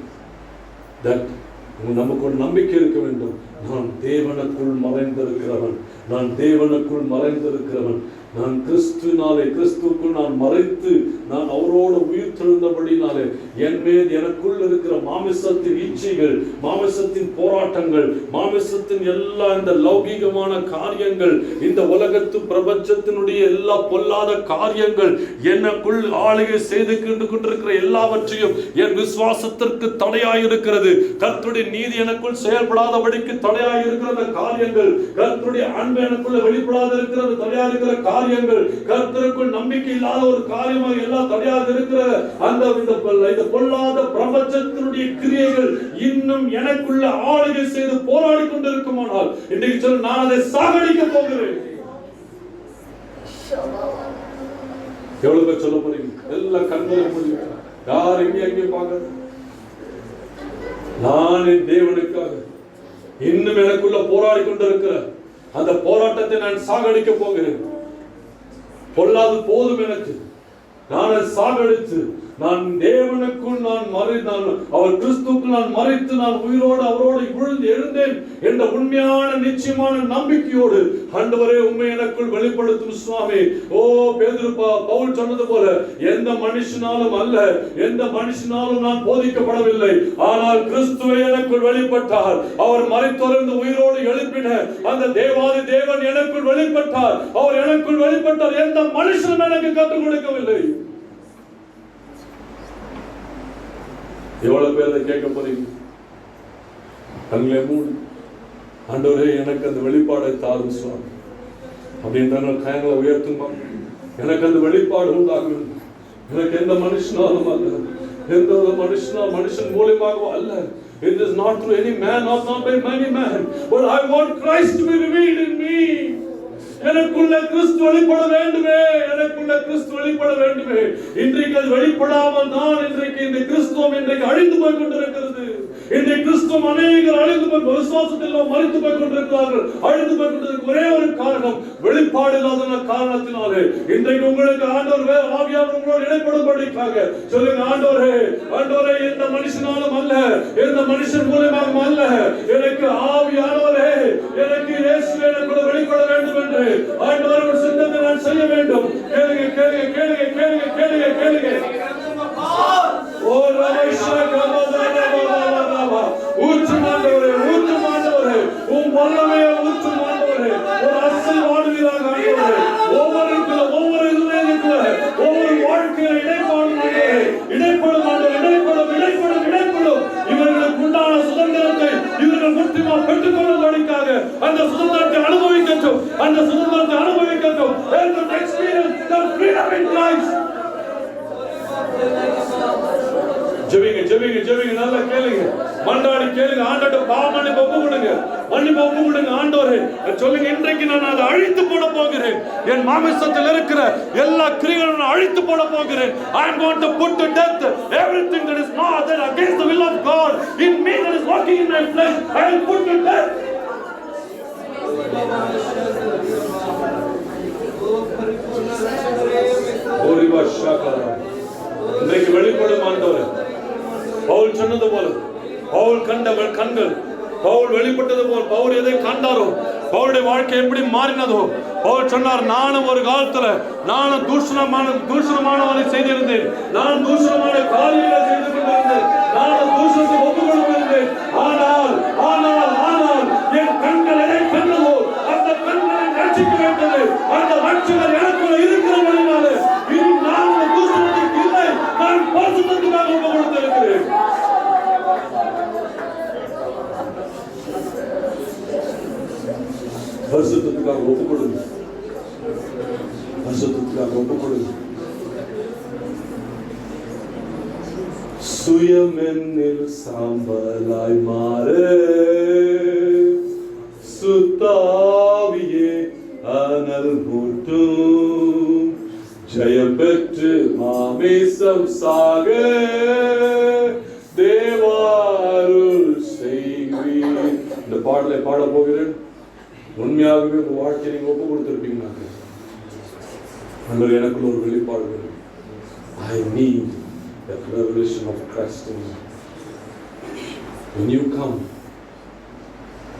நமக்கு ஒரு நம்பிக்கை இருக்க வேண்டும். நான் தேவனுக்குள் மறைந்திருக்கிறவன், நான் தேவனுக்குள் மறைந்திருக்கிறவன், நான் கிறிஸ்துவுக்குள் நான் மறைத்து நான் அவரோடு உயிர் தெழுந்தபடினாலே என் மேல் எனக்குள் இருக்கிற மாமிசத்தின் இச்சைகள், மாமிசத்தின் போராட்டங்கள், மாமிசத்தின் எல்லா இந்த லௌகீகமான காரியங்கள், இந்த உலகத்து பிரபஞ்சத்தினுடைய எல்லா பொல்லாத காரியங்கள் எனக்குள் ஆளுகை செய்து கொண்டிருக்கிற எல்லாவற்றையும் என் விசுவாசத்திற்கு தடையாயிருக்கிறது. கர்த்தருடைய நீதி எனக்குள் செயல்படாதபடிக்கு தடையாயிருக்கிற காரியங்கள், கர்த்தருடைய அன்பு எனக்குள்ள வெளிப்படாத இருக்கிறது தடையாயிருக்கிற காரியங்கள், கர்த்தருக்குள் நம்பிக்கை இல்லாத ஒரு காரியமாக எல்லாம் தடையாக இருக்கிற அந்த பொல்லாத பிரபஞ்சத்தினுடைய கிரியைகள் இன்னும் எனக்குள்ள ஆளுகை செய்து போராடி கொண்டிருக்குமானால் இன்றைக்கு சொல்ல, நான் அதை சாகடிக்க போகிறேன். எவ்வளவு பேர் சொல்ல போறீங்க? எல்லாம் கண்களை முடியும். யார் எங்கே பார்க்கறது? நான் என் தேவனுக்காக இன்னும் எனக்குள்ள போராடி கொண்டிருக்கிற அந்த போராட்டத்தை நான் சாகடிக்க போகிறேன். பொல்லாது போதும் எனக்கு, நான் சாகடித்து நான் தேவனுக்குள் நான் அவர் கிறிஸ்துவுக்குள் நான் மறைத்து நான் உயிரோடு அவரோடு விழுந்து எழுந்தேன் என்ற உண்மையான நிச்சயமான நம்பிக்கையோடு ஆண்டவரே உண்மை எனக்குள் வெளிப்படுத்தும் சுவாமி. ஓ பேதுரு பவுல் சொன்னது போல, எந்த மனுஷனாலும் அல்ல, எந்த மனுஷனாலும் நான் போதிக்கப்படவில்லை, ஆனால் கிறிஸ்துவை எனக்குள் வெளிப்பட்டார். அவர் மரித்தோரிலிருந்து உயிரோடு எழுப்பின அந்த தேவாதி தேவன் எனக்குள் வெளிப்பட்டார். அவர் எனக்குள் வெளிப்பட்டார். எந்த மனுஷனும் எனக்கு கற்றுக் கொடுக்கவில்லை. எவ்வளவு பேர் அதை கேட்க போறீங்க? கண்களை மூடி, ஆண்டவரே எனக்கு அந்த வெளிப்பாடை தாரும் சுவாமி அப்படின்ற கைகளை உயர்த்துமா. எனக்கு அந்த வெளிப்பாடு உண்டாகும். எனக்கு எந்த மனுஷனாலும் அல்ல, எந்த மனுஷன் மூலமாக அல்ல. It is not through any man, not by many men, but I want Christ to be revealed in me. எனக்குள்ள கிறிஸ்து வெளிப்பட வேண்டுமே, எனக்குள்ள கிறிஸ்து வெளிப்பட வேண்டுமே. இன்றைக்கு அது வெளிப்படாமல் நான் இன்றைக்கு இந்த கிறிஸ்துவம் இன்றைக்கு அழிந்து போய் கொண்டிருக்கிறது. இன்றைக்கு கிறிஸ்துவம் அநேகர் அழிந்து போய் விசுவாசத்தில் மறித்து போய் கொண்டிருக்கிறார்கள், அழிந்து போய் கொண்டிருக்க ஒரே ஒரு காரணம், வெளிப்பாடு இல்லாத காரணத்தினாலே. இன்றைக்கு உங்களுக்கு ஆண்டவர் ஆவியானவர் உங்களோடு இடைப்படும்படிக்காக சொல்லுங்க, ஆண்டவரே ஆண்டவரே எந்த மனுஷனாலும் அல்ல, எந்த மனுஷன் மூலமாக அல்ல, எனக்கு ஆவியானவரே வேண்டும் என்று ஆண்டவரின் சித்தத்தை நான் செய்ய வேண்டும். கேளுங்க கேளுங்க கேளுங்க கேளுங்க கேளுங்க கேளுங்க. ஓ ஊற்றும் ஆண்டவரே, ஊற்றும் ஆண்டவரே, உன் வல்லமையை ஊற்றும் ஆண்டவரே. ஒரு அசல் வாழ்வீராக ஆண்டவரே. ஒவ்வொரு இதயத்துல ஒவ்வொரு வாழ்க்கையில இடைப்படும் இவர்களுக்கு உண்டான சுதந்திரத்தை இவர்கள் முற்றிலுமா பெற்றுக் கொள்ளும்படிக்காக அந்த சுதந்திரத்தை அனுபவிக்கட்டும், அந்த சுதந்திரத்தை அனுபவிக்கட்டும். Experience the freedom in Christ. ஜெபிங்க ஜெபிங்க ஜெபிங்க, நல்லா கேளுங்க, மன்றாடி கேளுங்க. ஆண்டவரே பாவ மன்னிப்பு ஒப்பு கொடுங்க, மன்னிப்பு ஒப்பு கொடுங்க. ஆண்டவரே சொல்லுங்க, இன்றைக்கு நான் அதை அழித்து போட போகிறேன். என் மாமிசத்தில் இருக்கிற எல்லா கிரியைகளும் நான் அழித்து போட போகிறேன். I am going to put to death everything that is not that against the will of God in me that is working in my flesh. I will put to death. ஓரிவா ஷாகரா இன்றைக்கு வெளிப்படும் ஆண்டவரே. பவுல் சொன்னது போல, பவுல் கண்டவள் கண்கள், பவுல் வெளிப்பட்டது போல், பவுல் எதை கண்டாரோ, பவுலுடைய வாழ்க்கை எப்படி மாறினதோ, பவுல் சொன்னார், நானும் ஒரு காலத்துல நானும் தூஷணமானவனை செய்திருந்தேன், நான் தூஷணமான காரியங்களை செய்து கொண்டிருந்தேன், நானும் தூஷணத்தை ஒப்புக் கொடுத்திருந்தேன். ஆனால் ஆனால் ஆனால் என் கண்கள் எதை கண்டதோ அந்த கண்களை ரட்சிக்க வேண்டது. அந்த ரட்சகர் எனக்குள்ள இருக்கிறபடினால இனி நான் தூஷணத்துக்கு இல்லை, நான் பரிசுத்தத்துக்காக ஒப்புக் கொடுத்திருக்கிறேன். பரிசுத்தத்துக்காக ஒப்புக் கொடுங்க, பரிசுத்தத்துக்காக ஒப்புக் கொடுங்க. சுயம் என்னில் சாம்பலாய் மாறு, சுத்தாவியே அனல் மூட்டும், ஜெயம் பெற்று மாமிசம் சாக தேவாருள் செய்வீர். இந்த பாடலை பாட போகிறேன். உண்மையாகவே உங்க வாழ்க்கையை நீங்க ஒப்பு கொடுத்திருப்பீங்க. எனக்குள்ள ஒரு வெளிப்பாடு வேணும். I need that revelation of Christ in me. When you come,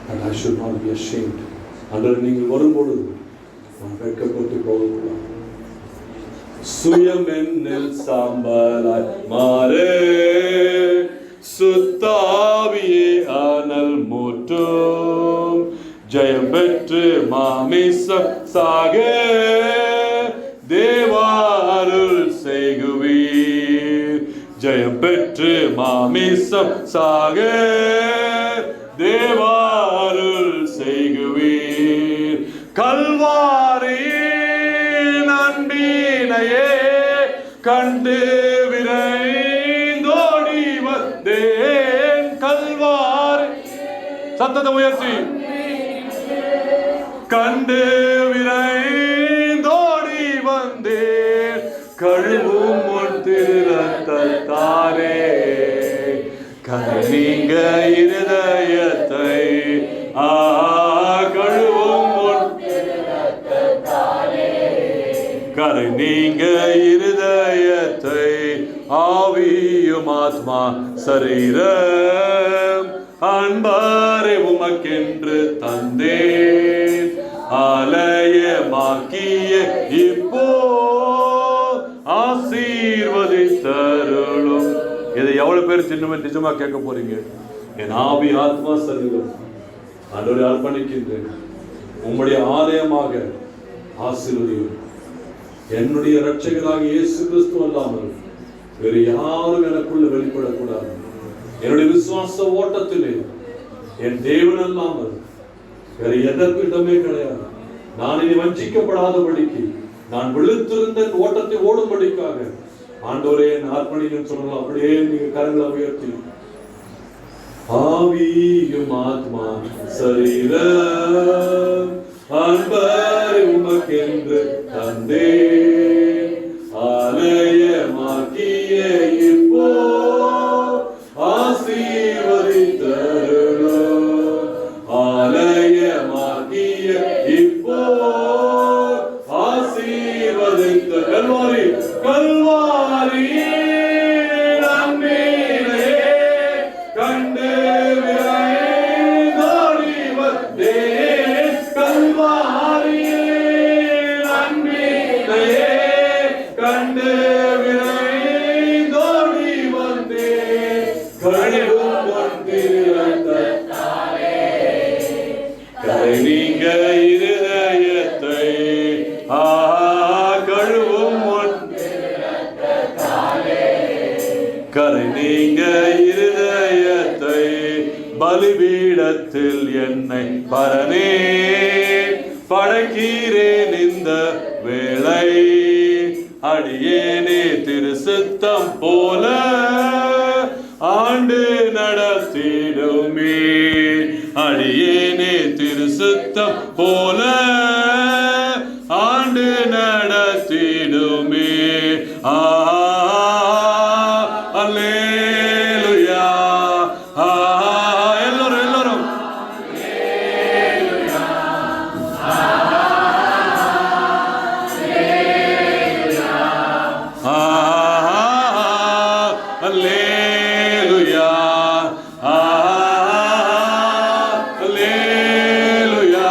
and I should not be ashamed. அன்று நீங்கள் வரும்பொழுது நான் வெட்கப்பட்டு போகக்கூடாது. சுயம் என்னில் சாம்பலாய் மாறு, சுத்தாவியே அனல் மூட்டும், ஜெயம் பெற்று மாமிசம் சாக தேவாருள் செய்குவீர். ஜெயம் பெற்று மாமிசம் சாக தேவாருள் செய்குவீர். கல்வாரியின் அன்பினையே கண்டு விரைந்தோடி வந்தேன். கல்வாரி சத்தத்தை உயர்த்தி, கண்டு விரைந்தோடி வந்தேன். கழுவும் முன் திருரத்தாரே கண்ணீங்க இருதயத்தை, கழுவும் முன் கரை நீங்க இருதயத்தை, ஆவியும் ஆத்மா சரீரம் அன்பாரை உமக்கென்று தந்தேன். ஆலயமாக்கிய இப்போ ஆசீர்வதித்தருளும். இதை எவ்வளவு பேர் நிஜமா கேட்க போறீங்க? என் ஆவி ஆத்மா சரீரம் ஆண்டவரை அர்ப்பணிக்கின்றேன், உம்முடைய ஆலயமாக ஆசீர்வதியும். என்னுடைய இரட்சகராக இயேசு கிறிஸ்து அல்லாமல் வேறு யாரும் எனக்குள்ள வெளிப்படக்கூடாது. என்னுடைய விசுவாச ஓட்டத்திலே என் தேவன் அல்லாமல் வேறு எதற்கு இடமே கிடையாது. நான் இனி வஞ்சிக்கப்படாதபடிக்கு, நான் விழுத்திருந்த ஓட்டத்தை ஓடும்படிக்காக ஆண்டவரே என் அர்ப்பணின்னு சொல்லலாம். அப்படியே நீங்க கரங்களை உயர்த்தி, ஆவியும் ஆத்மா சரீரம் அன்பரை உமக்கென்று தந்தேன். ஆலயமாக்கிய இப்போ ஆசீர்வதித்தருளும். ஆலயமாக்கிய இப்போ ஆசீர்வதித்த கல்வாரி கல்வாரி நம்பினே கண்டு விரைந்தோடி வந்தேன். கல்வாரி கழுவும் உன் திருரத்தத்தாலே கரை நீங்க இருதயத்தை கழுவும் உன் கரை நீங்க இருதயத்தை பலிபீடத்தில் என்னை பரனே படைக்கிறேன் இந்த வேளை அடியேனே திருசித்தம் போல ஆண்டு நடத்திடுமே அடியேனே திருசித்தம் போல ஆண்டு நடத்திடுமே அல்லேலூயா எல்லாரும் அல்லேலூயா அல்லேலூயா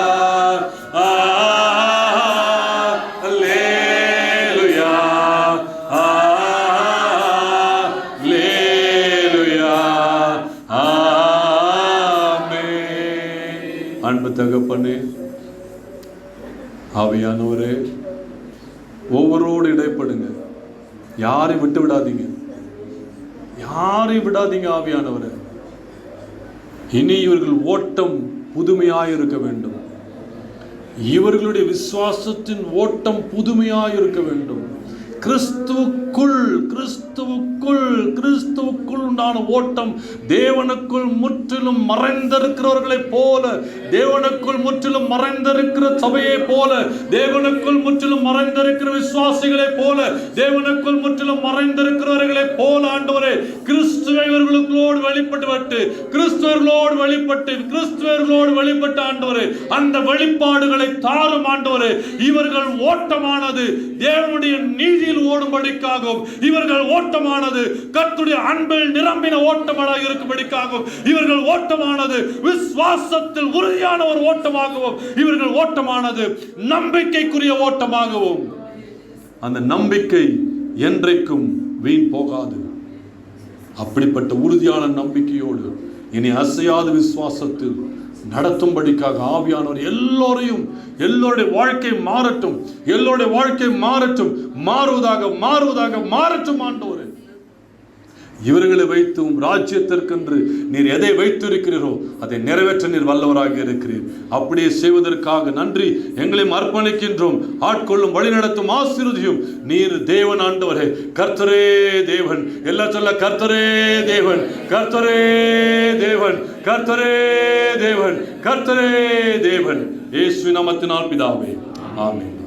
அல்லேலூயா அல்லேலூயா ஆமென். அன்பு தகப்பனே, ஆவியானவரே, ஒவ்வொருவரோடு இடைப்படுங்க. யாரையும் விட்டு விடாதீங்க, யாரையும் விடாதீங்க ஆவியானவரே. இனி இவர்கள் ஓட்டம் புதுமையாயிருக்க வேண்டும். இவர்களுடைய விசுவாசத்தின் ஓட்டம் புதுமையாயிருக்க வேண்டும். கிறிஸ்துவுக்குள் கிறிஸ்துவுக்குள் கிறிஸ்துவுக்குள் உண்டான ஓட்டம் தேவனுக்குள் முற்றிலும் மறைந்திருக்கிறவர்களை போல, தேவனுக்குள் முற்றிலும் மறைந்திருக்கிற சபையை போல, தேவனுக்குள் முற்றிலும் மறைந்திருக்கிற விசுவாசிகளை போல, தேவனுக்குள் முற்றிலும் மறைந்திருக்கிறவர்களை போல ஆண்டவரே, கிறிஸ்துவர்களோடு வெளிப்பட்டு கிறிஸ்துவர்களோடு வெளிப்பட்டு ஆண்டவரே, அந்த வெளிப்பாடுகளை தாரும் ஆண்டவரே. இவர்கள் ஓட்டமானது தேவனுடைய நீதியில் ஓடும்படிக்காகவும், இவர்கள் ஓட்டமானது கர்த்தருடைய அன்பில் நிரம்பின ஓட்டமாக இருக்கும்படிக்காகவும், இவர்கள் ஓட்டமானது விசுவாசத்தில் உறுதியான ஒரு ஓட்டமாகவும், இவர்கள் ஓட்டமானது நம்பிக்கைக்குரிய ஓட்டமாகவும், அந்த நம்பிக்கை என்றைக்கும் வீண் போகாது. அப்படிப்பட்ட உறுதியான நம்பிக்கையோடு இனி அசையாத விசுவாசத்தில் நடத்தும்படிக்காக ஆவியானவர் எல்லோருடைய வாழ்க்கை மாறட்டும், எல்லோருடைய வாழ்க்கை மாறட்டும் ஆண்டவரே. இவர்களை வைத்தும் ராஜ்யத்திற்கென்று நீர் எதை வைத்திருக்கிறீரோ அதை நிறைவேற்ற நீர் வல்லவராக இருக்கிறீர். அப்படியே செய்வதற்காக நன்றி. எங்களையும் அர்ப்பணிக்கின்றோம். ஆட்கொள்ளும், வழிநடத்தும், ஆசீர்வதியும் நீர் தேவன் ஆண்டவரே. கர்த்தரே தேவன். எல்லாம் சொல்ல, கர்த்தரே தேவன், கர்த்தரே தேவன், கர்த்தரே தேவன், கர்த்தரே தேவன். இயேசுவின் நாமத்தினால் பிதாவே, ஆமென்.